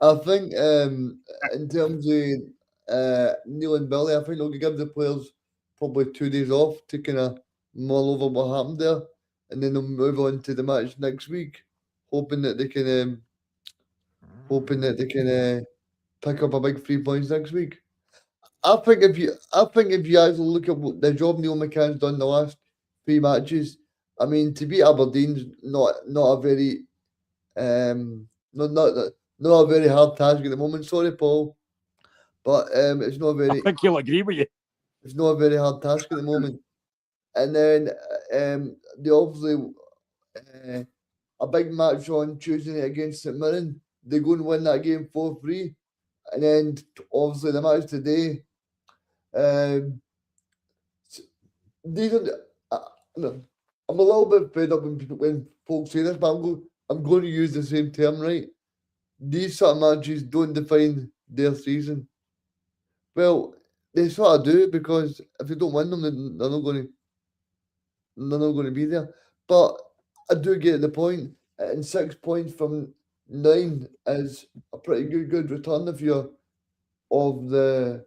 I think in terms of Neil and Billy, I think they'll give the players probably 2 days off to kind of mull over what happened there, and then they'll move on to the match next week, hoping that they can pick up a big 3 points next week. I think if you actually look at the job Neil McCann's done the last 3 matches, I mean, to beat Aberdeen's not a very not a very hard task at the moment. Sorry, Paul, but it's not very. I think he'll agree with you. It's not a very hard task at the moment. And then they obviously a big match on Tuesday night against St Mirren. They go and win that game 4-3, and then obviously the match today. These are. I'm a little bit fed up when folks say this, but I'm going to use the same term, right? These sort of matches don't define their season. Well, they sort of do, because if you don't win them, then they're not going to be there. But I do get the point. And 6 points from 9 is a pretty good return if you're of the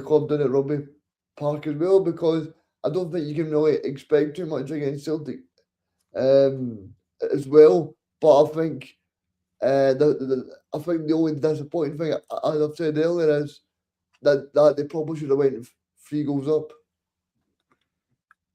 club down at Rugby Park as well, because I don't think you can really expect too much against Celtic as well. But I think I think the only disappointing thing, as I've said earlier, is that they probably should have went 3 goals up.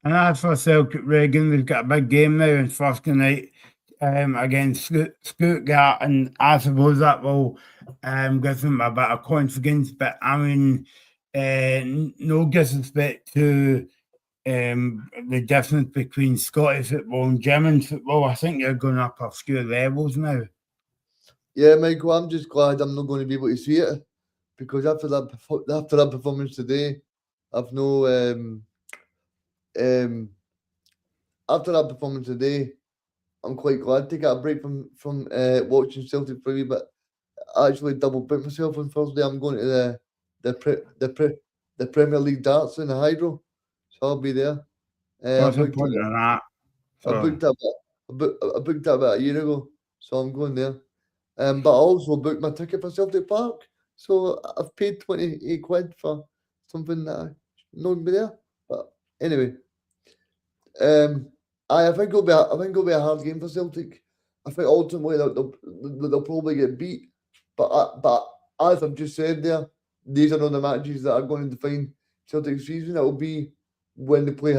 And as for Celtic, Reagan, they've got a big game now on Thursday night against Stuttgart, and I suppose that will give them a bit of confidence. But I mean, no disrespect to the difference between Scottish football and German football. I think you're going up a few levels now. Yeah, Michael, I'm just glad I'm not going to be able to see it, because after that performance today, I've no after that performance today, I'm quite glad to get a break from watching Celtic for a wee bit. actually double booked myself on Thursday. I'm going to the Premier League darts in the Hydro, so I'll be there. I What's the booked point it. of that? I So, booked that. I booked that about a year ago, so I'm going there. But I also booked my ticket for Celtic Park, so I've paid 28 quid for something that I not be there. But anyway, I think it'll be a hard game for Celtic. I think ultimately they'll probably get beat, but as I've just said there, these are not the matches that are going to define Celtic's season. It'll be when they play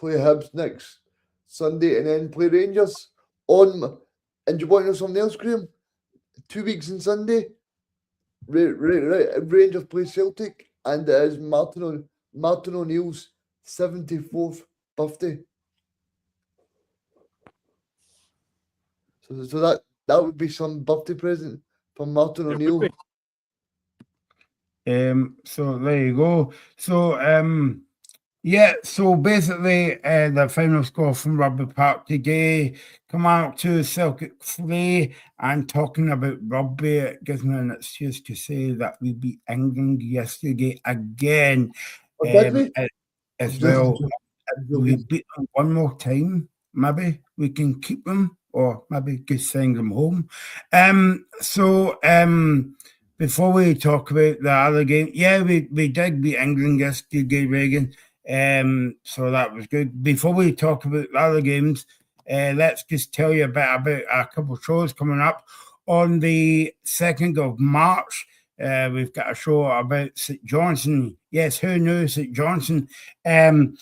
Hibs next Sunday and then play Rangers on. And you want to know something else, Graham? 2 weeks on Sunday, Rangers play Celtic, and it is Martin O'Neill's 74th birthday. So that would be some birthday present from Martin It would O'Neill. be. so there you go. So, yeah, so basically, the final score from Rugby Park today, come out to Celtic 3, and talking about rugby, it gives me an excuse to say that we beat England yesterday again. Oh, did we? As Just- well, just- we beat them one more time. Maybe we can keep them, or maybe just send them home. So before we talk about the other game, yeah, we did beat England yesterday, Reagan. So that was good. Before we talk about the other games, let's just tell you a bit about a couple of shows coming up. On the 2nd of March, we've got a show about St. Johnson. Yes, who knew St. Johnson? And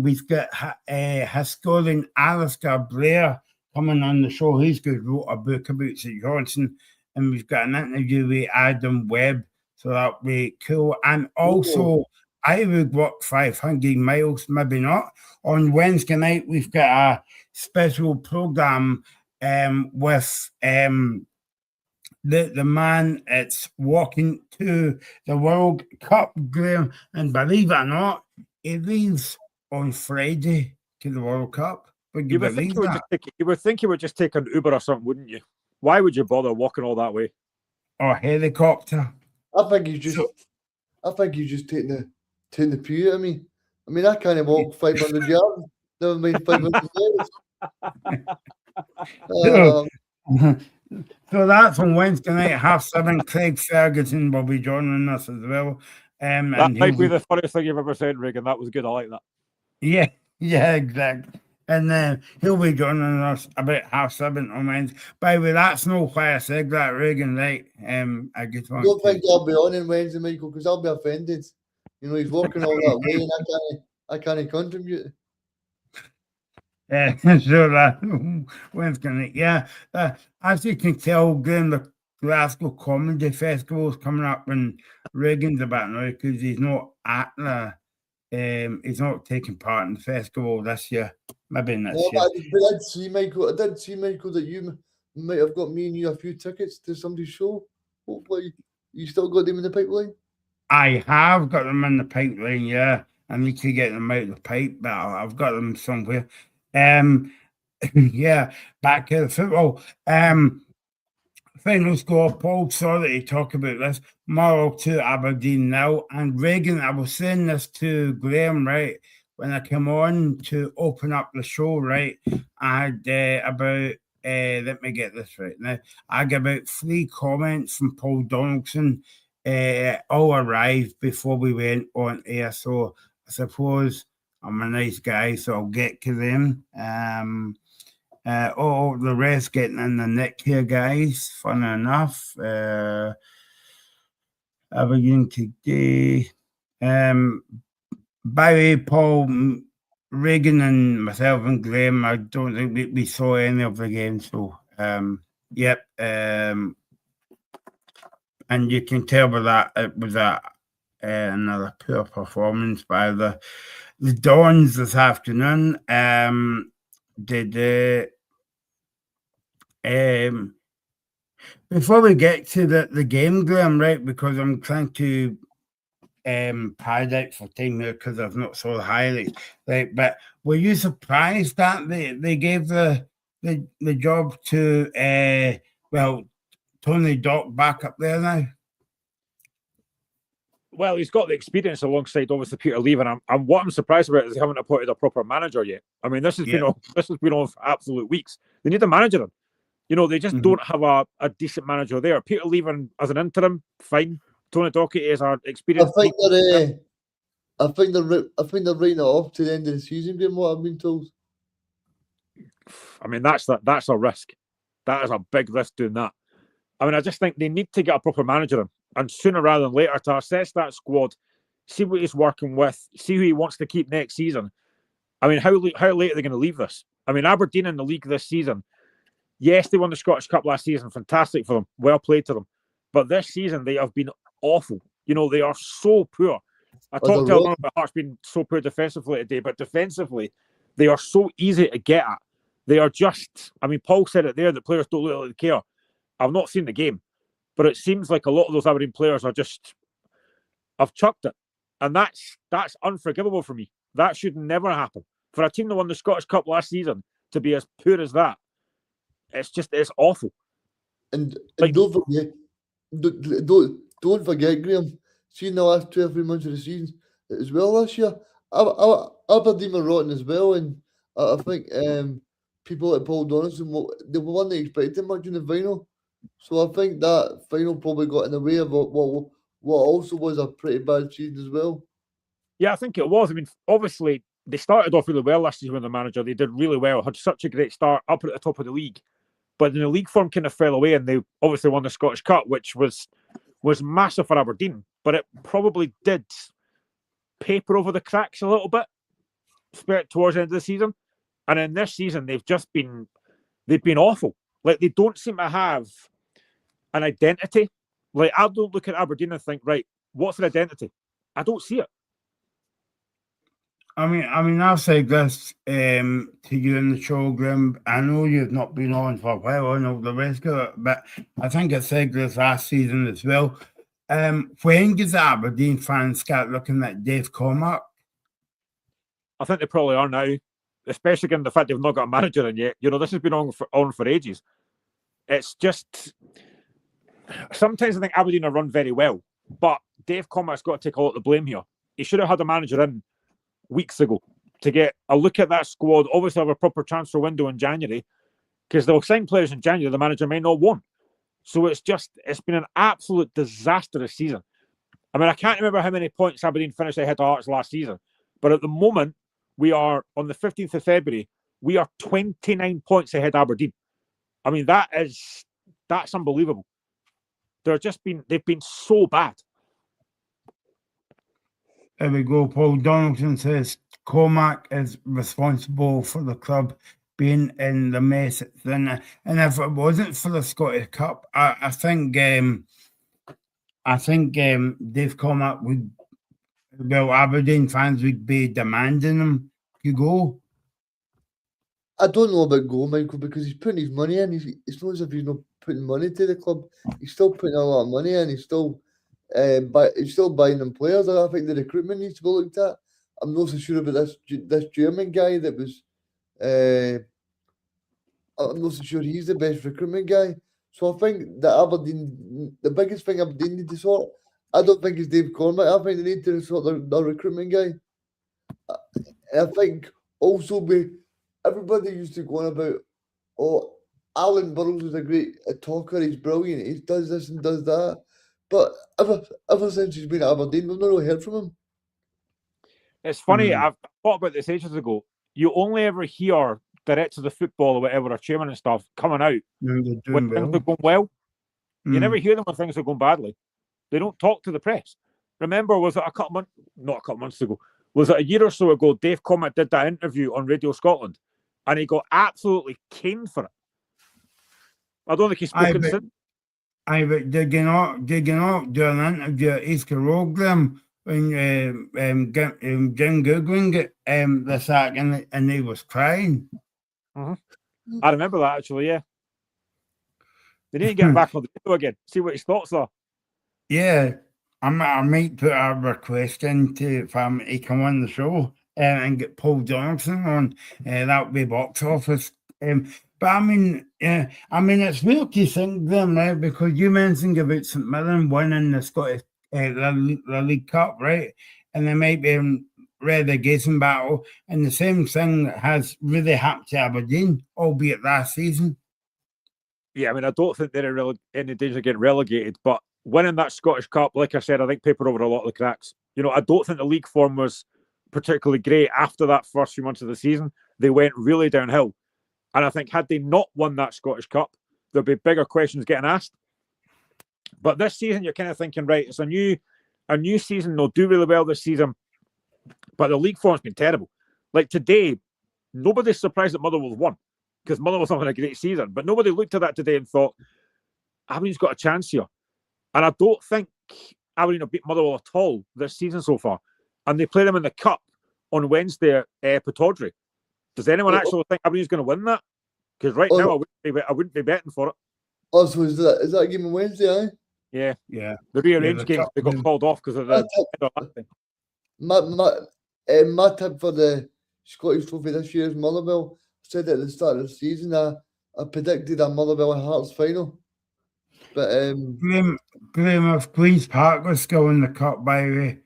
we've got Haskell and Alistair Blair coming on the show. He's good, wrote a book about St. Johnson. And we've got an interview with Adam Webb. So that'll be cool. And also, I would walk 500 miles, maybe not. On Wednesday night, we've got a special program with the man it's walking to the World Cup, Graham. And believe it or not, he leaves on Friday to the World Cup. Would you would think believe that? you would think you would just take an Uber or something, wouldn't you? Why would you bother walking all that way? Or helicopter. I think he's just taking the pew out of me. I mean, I can't walk 500 yards. Never mind 500 miles. So that's on Wednesday night, 7:30. Craig Ferguson will be joining us as well. That And might be the funniest thing you've ever said, Reagan. That was good. I like that. yeah, exactly. And he'll be joining us about 7:30 on Wednesday. By the way, that's no why I said that, Reagan, right? I just want Don't think I'll be on Wednesday, Michael, because I'll be offended. You know, he's walking all that way, and I can't contribute. So that Wednesday night, yeah. As you can tell, Graham, the Glasgow Comedy Festival is coming up, and Reagan's about now because he's not at the. He's not taking part in the festival this year. Maybe next year. But I did see, Michael, that you might have got me and you a few tickets to somebody's show. Hopefully, you still got them in the pipeline. I have got them in the pipeline, yeah. I need to get them out of the pipe, but I've got them somewhere. Yeah, back to the football. Final score, Paul, sorry to talk about this. Morrow to Aberdeen now. And Reagan, I was saying this to Graham, right, when I came on to open up the show, right, I had about, let me get this right now, I got about 3 comments from Paul Donaldson all arrived before we went on air. So I suppose I'm a nice guy, so I'll get to them. The rest getting in the nick here, guys. Fun enough. Aberdeen today. By the way, Paul, Reagan, and myself and Graham, I don't think we saw any of the games. So, yep. And you can tell by that it was another poor performance by the Dons this afternoon. Before we get to the game, Graham, right, because I'm trying to pad out for time here because I've not saw the highlights, right? But were you surprised that they gave the job to Tony Dock back up there now? Well, he's got the experience alongside obviously Peter Lever, and what I'm surprised about is they haven't appointed a proper manager yet. I mean, this has been on for absolute weeks. They need a manager in. You know, they just don't have a decent manager there. Peter Lever as an interim, fine. Tony Docherty is our experienced. I think they're writing it off to the end of the season, being what I've been told. I mean, that's a risk. That is a big risk doing that. I mean, I just think they need to get a proper manager in, and sooner rather than later, to assess that squad, see what he's working with, see who he wants to keep next season. I mean, how late are they going to leave this? I mean, Aberdeen in the league this season, yes, they won the Scottish Cup last season. Fantastic for them. Well played to them. But this season, they have been awful. You know, they are so poor. I talked to them about Hearts being so poor defensively today, but defensively, they are so easy to get at. They are just, I mean, Paul said it there, that players don't look like they care. I've not seen the game, but it seems like a lot of those Aberdeen players are just, I've chucked it. And that's unforgivable for me. That should never happen. For a team that won the Scottish Cup last season to be as poor as that, it's awful. And don't forget, Graham, seeing the last 2 or 3 months of the season as well this year, Aberdeen were rotten as well, and I think people like Paul Donaldson, they weren't expecting much in the final. So I think that final probably got in the way of what also was a pretty bad season as well. Yeah, I think it was. I mean, obviously, they started off really well last season with the manager. They did really well, had such a great start up at the top of the league. But then the league form kind of fell away, and they obviously won the Scottish Cup, which was massive for Aberdeen. But it probably did paper over the cracks a little bit towards the end of the season. And in this season, they've been awful. Like, they don't seem to have an identity. Like, I don't look at Aberdeen and think, right, what's their identity? I don't see it. I mean, I'll say this to you in the show, Graham. I know you've not been on for a while and all the rest of it, but I think I said this last season as well. When does Aberdeen fans start looking at Dave Cormack? I think they probably are now, especially given the fact they've not got a manager in yet. You know, this has been on for ages. It's just, sometimes I think Aberdeen are run very well, but Dave Cormack's got to take a lot of the blame here. He should have had a manager in weeks ago to get a look at that squad, obviously have a proper transfer window in January, because they'll sign players in January the manager may not want. So it's been an absolute disastrous season. I mean, I can't remember how many points Aberdeen finished ahead of Hearts last season, but at the moment, we are on the 15th of February, we are 29 points ahead of Aberdeen. I mean, that's unbelievable. They've been so bad. There we go. Paul Donaldson says Cormack is responsible for the club being in the mess it's in. And if it wasn't for the Scottish Cup, I think Dave Cormack would, well, Aberdeen fans would be demanding him to go. I don't know about go, Michael, because he's putting his money in. It's not as if he's not putting money to the club. He's still putting a lot of money in. He's still buying them players. I think the recruitment needs to be looked at. I'm not so sure about this German guy that was. I'm not so sure he's the best recruitment guy. So I think that Aberdeen, the biggest thing Aberdeen need to sort, I don't think it's Dave Cormack. I think they need to sort their recruitment guy. I think also everybody used to go on about, oh, Alan Burrows is a great talker. He's brilliant. He does this and does that. But ever since he's been at Aberdeen, we've not really heard from him. It's funny, I've thought about this ages ago. You only ever hear directors of football or whatever, or chairman and stuff, coming out when things are going well. You never hear them when things are going badly. They don't talk to the press. Remember, was it not a couple months ago, was it a year or so ago, Dave Cormack did that interview on Radio Scotland, and he got absolutely caned for it. I don't think he's spoken since. Did you not do an interview at East Rogram when Jim Googling it the sack and he was crying? I remember that actually, yeah. They need to get him back on the video again, see what his thoughts are. Yeah, I might put a request in to come on the show and get Paul Donaldson on. That would be box office. But I mean, yeah, I mean, it's weird to think them, right? Because you mentioned about St Mirren winning the Scottish the League Cup, right? And they might be in relegation battle, and the same thing has really happened to Aberdeen, albeit last season. Yeah, I mean, I don't think they're in any danger of getting relegated, but winning that Scottish Cup, like I said, I think papered over a lot of the cracks. You know, I don't think the league form was particularly great after that first few months of the season. They went really downhill. And I think had they not won that Scottish Cup, there'd be bigger questions getting asked. But this season, you're kind of thinking, right, it's a new season. They'll do really well this season, but the league form's been terrible. Like today, nobody's surprised that Motherwell won because Motherwell's having a great season. But nobody looked at that today and thought, Aberdeen's got a chance here. And I don't think Aberdeen have beat Motherwell at all this season so far. And they play them in the Cup on Wednesday at Pittodrie. Does anyone actually think Aberdeen's going to win that? Because right now, I wouldn't be betting for it. Oh, so is that a game on Wednesday, aye? Yeah. Yeah. The rearranged games, they got called off because of the thing. My tip for the Scottish Trophy this year is Motherwell. I said at the start of the season, I predicted a Motherwell and Hearts final. But Plymouth Queen's Park was still in the cup, by the way.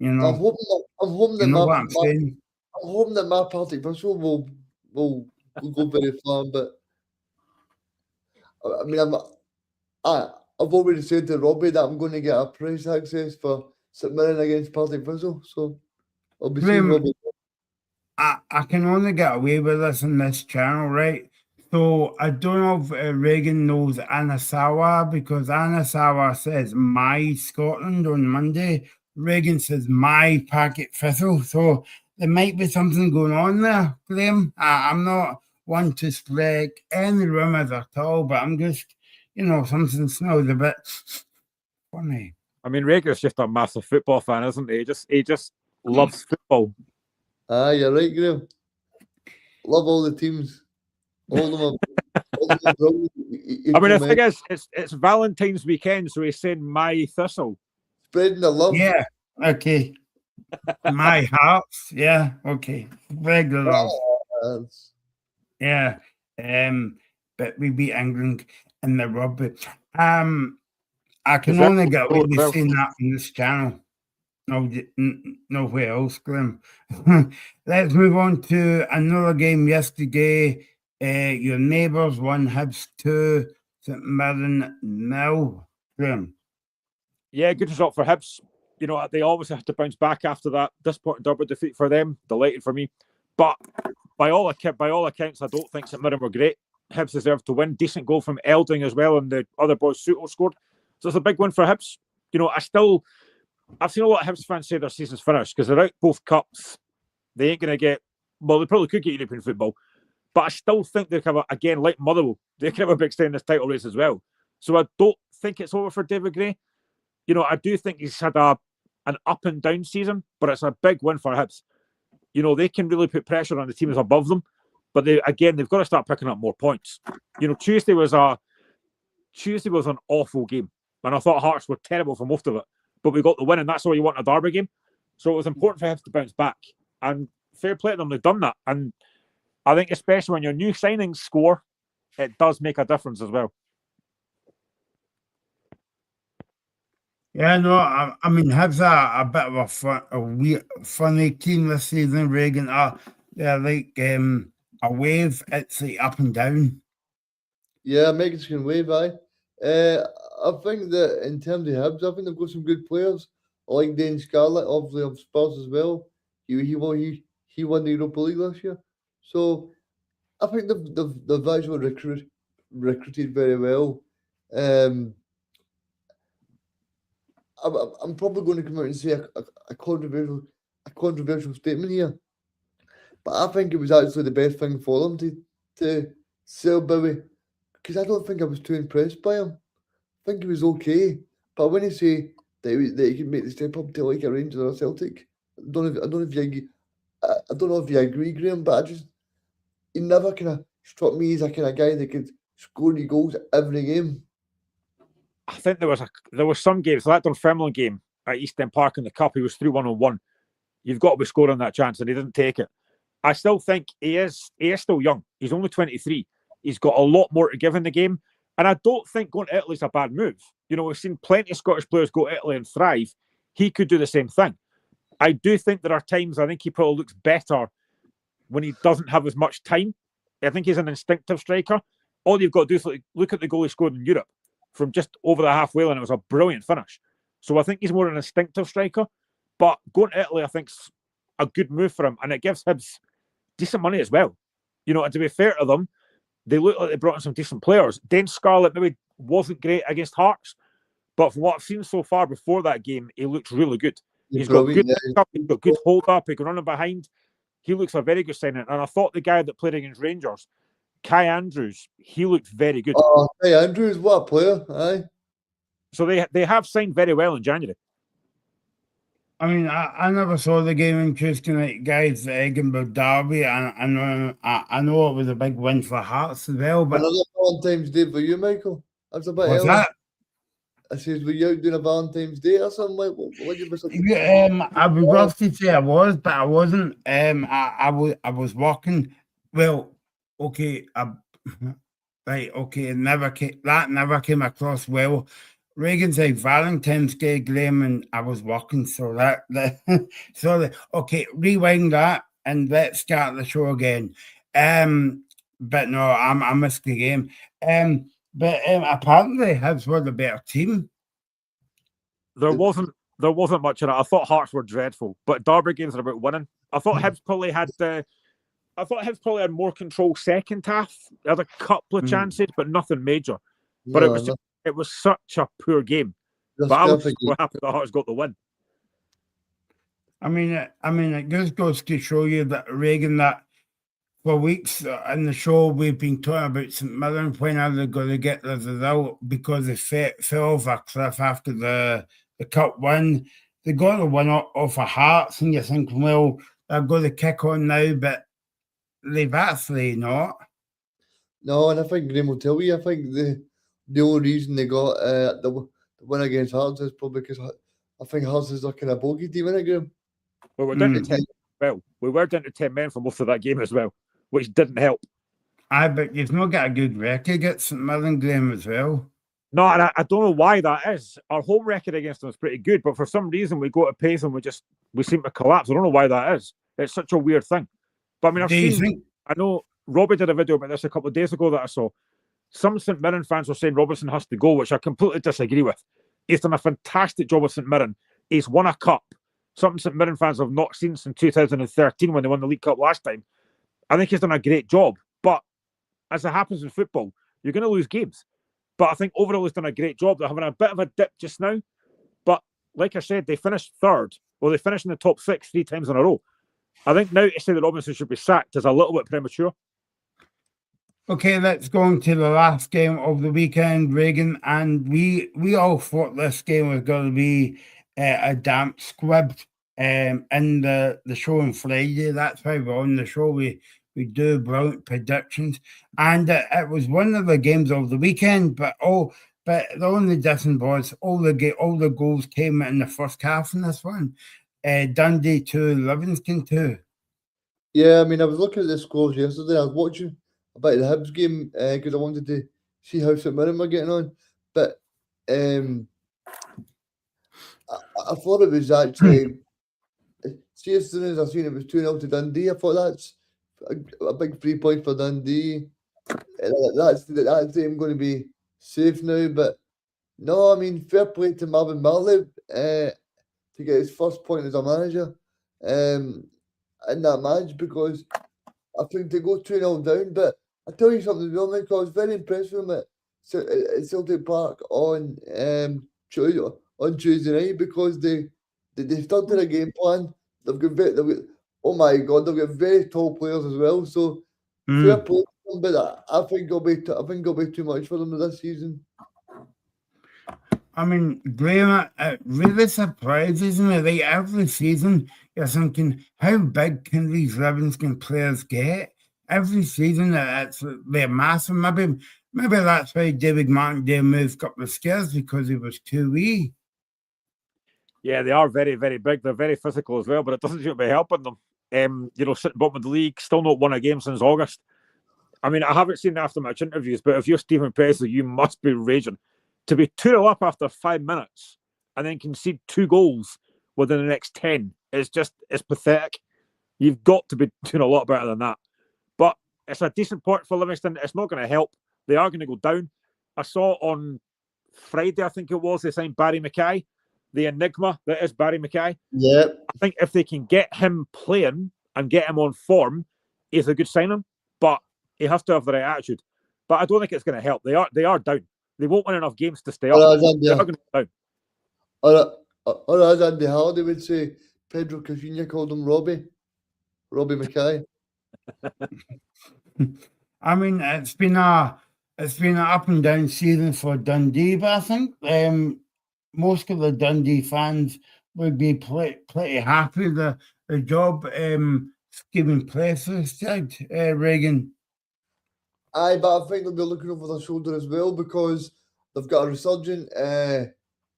You know, I'm hoping that you know what I'm saying? I'm hoping that my Partick Thistle will go very far. But I mean, I've already said to Robbie that I'm going to get a price access for St Mirren against Partick Thistle. So I'll be seeing Robbie. I can only get away with this on this channel, right? So I don't know if Reagan knows Anasawa because Anasawa says my Scotland on Monday. Reagan says my Partick Thistle. So there might be something going on there, Graham. I'm not one to spread any rumours at all, but I'm just, something smells a bit funny. I mean, Reagan's just a massive football fan, isn't he? He just loves football. You're right, Graham. Love all the teams. All of them are brilliant. I mean, the thing is, it's Valentine's weekend, so he's saying my Thistle. Spreading the love. Yeah, okay. My Hearts, yeah, okay. Regular love. Yeah, but we beat England in the rugby. I can only get away with saying that on this channel. Nowhere else, Glenn. Let's move on to another game yesterday. Your neighbours won Hibs 2, St Mirren 0. Glenn. Yeah, good result for Hibs. You know, they always have to bounce back after that disappointing double defeat for them. Delighted for me. But by all accounts, I don't think St Mirren were great. Hibs deserved to win. Decent goal from Elding as well, and the other boys Suto scored. So it's a big win for Hibs. You know, I've seen a lot of Hibs fans say their season's finished because they're out both cups. They ain't going to get, well, they probably could get European football, but I still think they can, again, like Motherwell, they can have a big stay in this title race as well. So I don't think it's over for David Gray. You know, I do think he's had an up and down season, but it's a big win for Hibs. You know, they can really put pressure on the teams above them, but they've got to start picking up more points. You know, Tuesday was an awful game, and I thought Hearts were terrible for most of it. But we got the win, and that's all you want in a derby game. So it was important for him to bounce back. And fair play to them, they've done that. And I think especially when your new signings score, it does make a difference as well. Yeah, no, I mean, Hibs are a bit of a weird, funny team this season, Reagan. They're like a wave. It's like up and down. Yeah, Mexican wave, aye. I think that in terms of Hibs, I think they've got some good players. I like Dane Scarlett, obviously of Spurs as well. He won the Europa League last year. So I think they've actually recruited very well. I'm probably going to come out and say a controversial statement here, but I think it was actually the best thing for them to sell Bowie, because I don't think I was too impressed by him. I think he was okay, but when you say that he can make the step up to like a Rangers or a Celtic, I don't know if you agree, Graham, but he never kind of struck me as a kind of guy that could score the goals every game. I think there was some games, so that Dunfermline game at East End Park in the Cup, he was through 1-on-1. You've got to be scoring that chance, and he didn't take it. I still think he is still young. He's only 23. He's got a lot more to give in the game. And I don't think going to Italy is a bad move. You know, we've seen plenty of Scottish players go to Italy and thrive. He could do the same thing. I do think there are times I think he probably looks better when he doesn't have as much time. I think he's an instinctive striker. All you've got to do is look at the goal he scored in Europe from just over the halfway line. It was a brilliant finish. So I think he's more an instinctive striker. But going to Italy, I think, is a good move for him. And it gives Hibs decent money as well. You know, and to be fair to them, they look like they brought in some decent players. Dan Scarlett maybe wasn't great against Hearts, but from what I've seen so far before that game, he looks really good. He's got good stuff, he's got good hold up, he can run him behind. He looks a very good signing. And I thought the guy that played against Rangers, Kai Andrews, he looked very good. Oh, Kai Andrews, what a player, aye. So they have signed very well in January. I mean, I never saw the game in Tuesday night, guys, the Edinburgh Derby. I know it was a big win for Hearts as well. But another Valentine's Day for you, Michael. That's a bit what's early. that? I says, were you out doing a Valentine's Day or something? Like, what you I would love to say I was, but I wasn't. I was walking. Well, okay, right, okay. That never came across well. Reagan said Valentine's Day, Graham, and I was walking, so okay, rewind that and let's start the show again. But no, I missed the game. But apparently Hibs were the better team. There wasn't much in it. I thought Hearts were dreadful, but Derby games are about winning. I thought Hibs probably had more control second half. They had a couple of chances, but nothing major. But it was such a poor game. But I was so happy that Hearts got the win. I mean, it just goes to show you that, Reagan, that for weeks in the show we've been talking about St Mirren, when are they going to get the result, because they fell off a cliff after the cup win. They got the win off of Hearts, and you're thinking, well, they're going to kick on now, but they've actually not. No, and I think Graham will tell you, I think the only reason they got the win against Hearts is probably because I think Hearts is a kind of bogey team, isn't it, Graham? Well, we're down to 10 well. We were down to 10 men for most of that game as well, which didn't help. But you've not got a good record against St Mirren, Graham, as well. No, and I don't know why that is. Our home record against them is pretty good, but for some reason we go to pace and we seem to collapse. I don't know why that is. It's such a weird thing. But I mean, I know Robbie did a video about this a couple of days ago that I saw. Some St Mirren fans were saying Robertson has to go, which I completely disagree with. He's done a fantastic job with St Mirren. He's won a cup, something St Mirren fans have not seen since 2013 when they won the League Cup last time. I think he's done a great job, but as it happens in football, you're going to lose games. But I think overall he's done a great job. They're having a bit of a dip just now, but like I said, they finished third. Well, they finished in the top 6 3 times in a row. I think now to say that Robinson should be sacked is a little bit premature. Okay, let's go on to the last game of the weekend, Reagan. And we all thought this game was going to be a damp squib in the show on Friday. That's why we're on the show. We do brilliant predictions. And it was one of the games of the weekend, but the only difference was all the goals came in the first half in this one. Dundee 2, Livingston 2. Yeah, I mean, I was looking at the scores yesterday. I was watching about the Hibs game because I wanted to see how St Mirren were getting on. But I thought it was actually, see, as soon as I seen it was 2-0 to Dundee, I thought that's a big 3 points for Dundee. That's them going to be safe now. But no, I mean, fair play to Marvin Marley to get his first point as a manager in that match, because I think they go 2-0 down. But I tell you something, Mike, I was very impressed with him at Celtic Park on Tuesday night, because they started a game plan. They've got oh my God, they've got very tall players as well. So fair play to them, but I think it'll be too much for them this season. I mean, Graham, it really surprises me. Like every season, you're thinking, how big can these Livingston players get? Every season, they're massive. Maybe that's why David Martindale moved up the stairs, because he was too wee. Yeah, they are very, very big. They're very physical as well, but it doesn't seem to be helping them. Sitting bottom of the league, still not won a game since August. I mean, I haven't seen the after-match interviews, but if you're Stephen Presley, you must be raging. To be 2-0 up after 5 minutes and then concede 2 goals within the next 10 is it's pathetic. You've got to be doing a lot better than that. But it's a decent point for Livingston. It's not going to help. They are going to go down. I saw on Friday, I think it was, they signed Barry Mackay, the enigma that is Barry Mackay. Yeah. I think if they can get him playing and get him on form, he's a good signing. But he has to have the right attitude. But I don't think it's going to help. They are down. They won't win enough games to stay up. They are going to go down. Or as Andy Halliday would say, Pedro Caixinha called him Robbie Mackay. I mean, it's been an up and down season for Dundee, but I think most of the Dundee fans would be pretty happy with the job giving place instead, Reagan. Aye, but I think they'll be looking over their shoulder as well because they've got a resurgent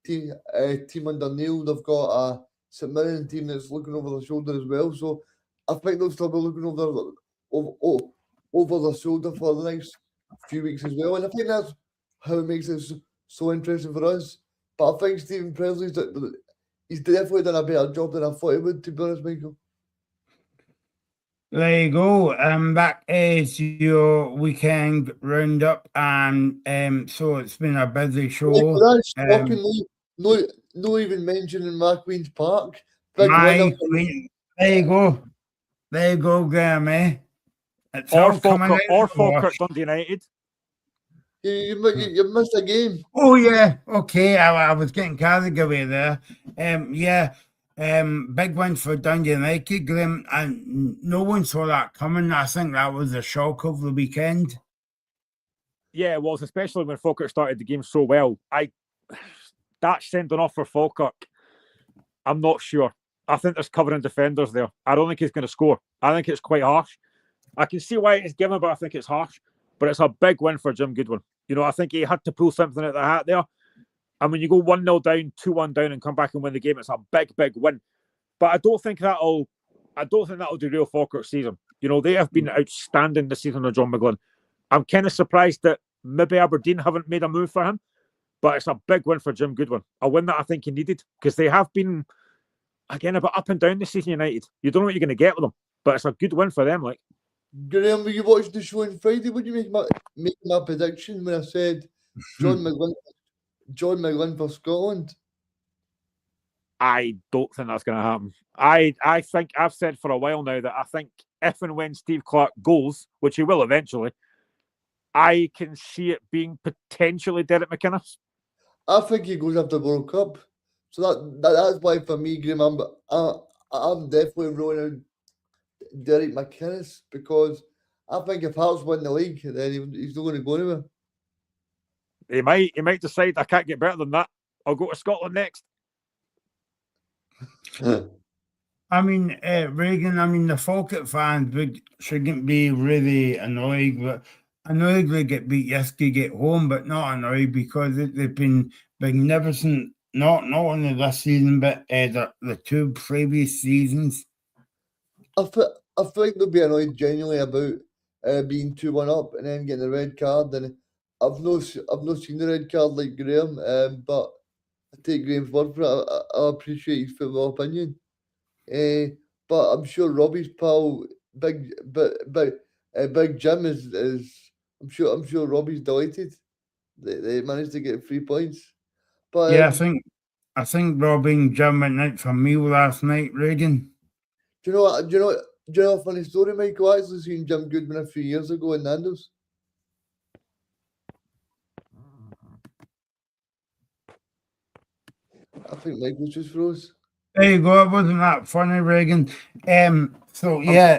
team under Neil. They've got a St Mirren team that's looking over their shoulder as well. So I think they'll still be looking over their shoulder for the next few weeks as well. And I think that's how it makes it so interesting for us. But I think Stephen Presley's he's definitely done a better job than I thought he would, to be honest, Michael. There you go. That is your weekend roundup, and so it's been a busy show. That's shocking. No even mentioning McQueen's Park. There you go. There you go, Graham. It's or all coming out. Or Falkirk Dundee United. You missed a game. Oh yeah, okay. I was getting carried away there. Big win for Dundee United, Graham, and no one saw that coming. I think that was a shock of the weekend. Yeah, it was, especially when Falkirk started the game so well. That sending off for Falkirk, I'm not sure. I think there's covering defenders there. I don't think he's going to score. I think it's quite harsh. I can see why it's given, but I think it's harsh. But it's a big win for Jim Goodwin. I think he had to pull something out of the hat there. And when you go 1-0 down, 2-1 down, and come back and win the game, it's a big, big win. But I don't think that'll derail Falkirk's season. They have been outstanding this season of John McGlynn. I'm kind of surprised that maybe Aberdeen haven't made a move for him. But it's a big win for Jim Goodwin. A win that I think he needed, because they have been, again, a bit up and down this season, United. You don't know what you're going to get with them, but it's a good win for them. Graham, when you watched the show on Friday, would you make my prediction when I said John McGlynn for Scotland? I don't think that's going to happen. I think I've said for a while now that I think if and when Steve Clarke goes, which he will eventually, I can see it being potentially Derek McInnes. I think he goes after World Cup. So that's why for me, Graham, I'm definitely rolling out Derek McInnes, because I think if Hearts win the league, then he's not going to go anywhere. He might decide I can't get better than that. I'll go to Scotland next. I mean, Reagan, the Falkirk fans shouldn't be really annoyed, but annoyed they get beat yesterday, get home, but not annoyed because they've been magnificent, not only this season, but the 2 previous seasons. I think they'll be annoyed genuinely about being 2-1 up and then getting the red card. And I've not seen the red card like Graham, but I take Graham's word for it. I appreciate his football opinion. But I'm sure Robbie's pal, Big Jim is. I'm sure Robbie's delighted. They managed to get 3 points. But yeah, I think Robbie and Jim went out for a meal last night, Reagan. Do you know a funny story, Michael? I actually seen Jim Goodwin a few years ago in Nando's. I think Michael's just froze. There you go. It wasn't that funny, Reagan. So yeah,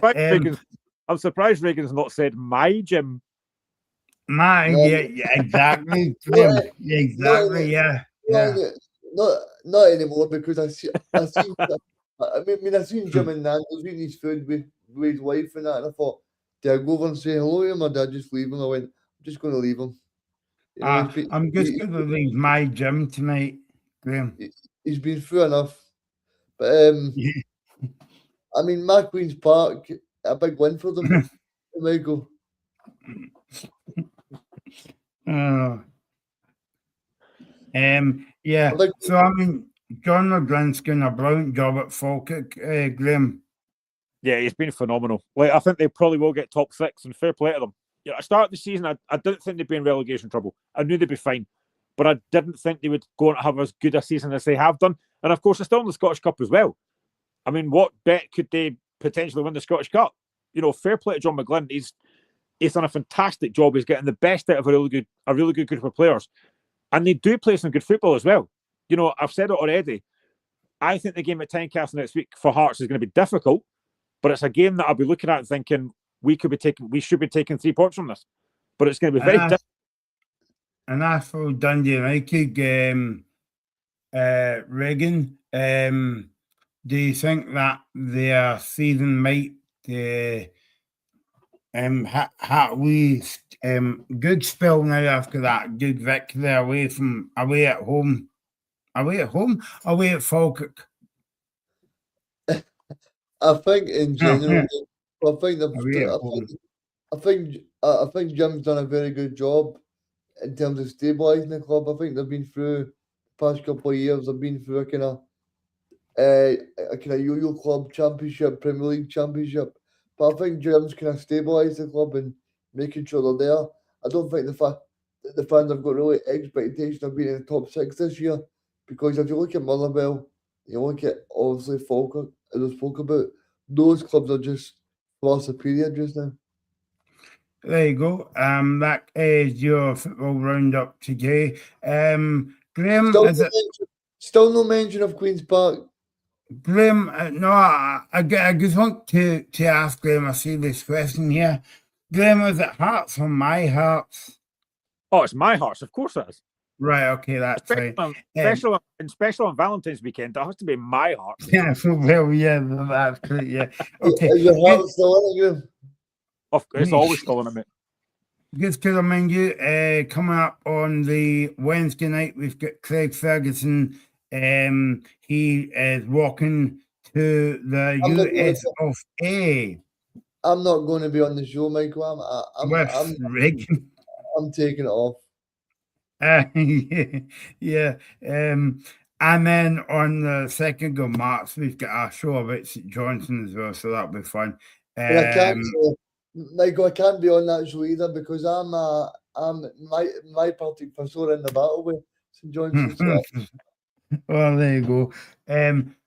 I'm surprised Reagan's not said my Jim. Yeah, exactly. Exactly. Yeah. Not anymore, because I seen Jim and Nando's eating his food with his wife and that, and I thought, did I go over and say hello to him, or did I just leave him? I went, I'm just going to leave him. I'm just going to leave my Jim tonight, Graham. He's been through enough. But I mean, my Queen's Park, a big win for them, Michael. Yeah. A big So I mean, John McGlynn's doing a brilliant job at Falkirk, Graham. Yeah, he's been phenomenal. Like, I think they probably will get top 6, and fair play to them. You know, at the start of the season, I didn't think they'd be in relegation trouble. I knew they'd be fine, but I didn't think they would go on to have as good a season as they have done. And of course, they're still in the Scottish Cup as well. I mean, what bet could they potentially win the Scottish Cup? You know, fair play to John McGlynn. He's done a fantastic job. He's getting the best out of a really good group of players, and they do play some good football as well. You know, I've said it already. I think the game at Tynecastle next week for Hearts is going to be difficult, but it's a game that I'll be looking at and thinking we should be taking 3 points from this. But it's going to be very difficult. And as for Dundee United, Reagan, do you think that their season might good spell now after that good victory away at home, away at Falkirk? I think in general, I think Jim's done a very good job in terms of stabilising the club. I think they've been through the past couple of years. They've been through a kind of yo-yo club championship, Premier League championship. But I think Jim's kind of stabilised the club and making sure they're there. I don't think the fans have got really expectation of being in the top 6 this year, because if you look at Motherwell, you look at obviously Falkirk, as I spoke about, those clubs are just far superior just now. There you go. That is your football roundup today. Graham, Still no mention of Queen's Park. Graham, no, I just want to ask Graham a serious question here. Graham, is it Hearts or my Hearts? Oh, it's my Hearts, of course it is. Right, okay, that's fine. Special on Valentine's weekend, that has to be my Hearts. Yeah, well, yeah, that's great, yeah. Okay. Is your heart still in it, Graham? It's always still in a minute. Just to remind you, coming up on the Wednesday night, we've got Craig Ferguson. He is walking to the US of A. I'm not going to be on the show, Michael. I'm taking it off. Yeah. And then on the 2nd of March, we've got a show about St Johnson as well, so that'll be fun. Michael, I can't be on that show either, because I'm my Partick Thistle in the battle with St Johnson. Well, there you go.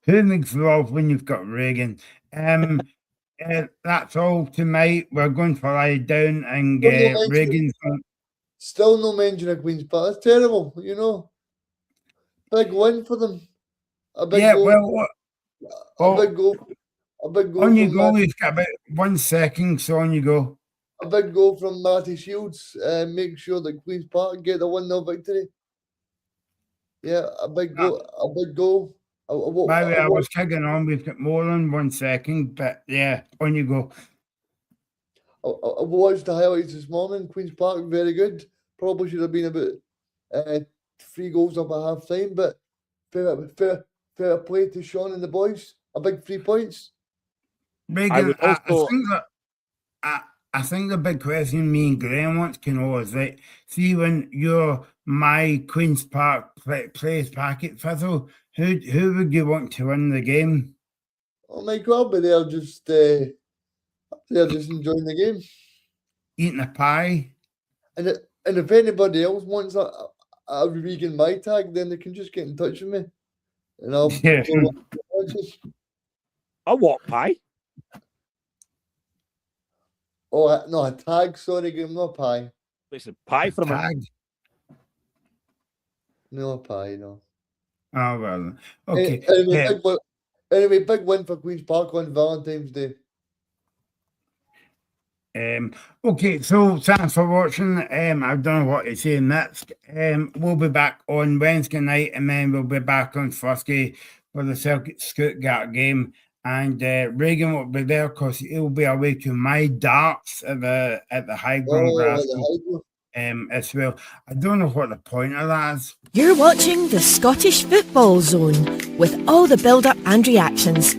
Who makes love when you've got Reagan? That's all tonight. We're going to lie down and get Reagan's. Still no mention of Queen's Park. That's terrible, you know. Big win for them. A big goal. A big goal. On you go. You've got about 1 second, so on you go. A big goal from Matty Shields. Make sure that Queen's Park get the 1-0 victory. Yeah, a big goal. By the way, I was kicking on. We've got more than 1 second, but yeah, on you go. I watched the highlights this morning. Queen's Park, very good. Probably should have been about 3 goals up at half time, but fair play to Sean and the boys. A big 3 points. Megan, I think the big question me and Graham wants to know is that, see, when you're my Queen's Park plays Partick Thistle, who would you want to win the game? Oh my God, but they're just enjoying the game, eating a pie. And if anybody else wants a week in my tag, then they can just get in touch with me, and I'll. Yeah. A what pie? Oh no, a tag. Sorry, Graham, not pie. It's a pie from a tag. No, a pie, no. Oh well, okay. Anyway, big win for Queen's Park on Valentine's Day. Okay, so thanks for watching. I don't know what to say next. We'll be back on Wednesday night, and then we'll be back on Thursday for the Celtic Stuttgart game. And Reagan will be there because he'll be away to my darts at the Highground Grass as well. I don't know what the point of that is. You're watching the Scottish Football Zone with all the build-up and reactions.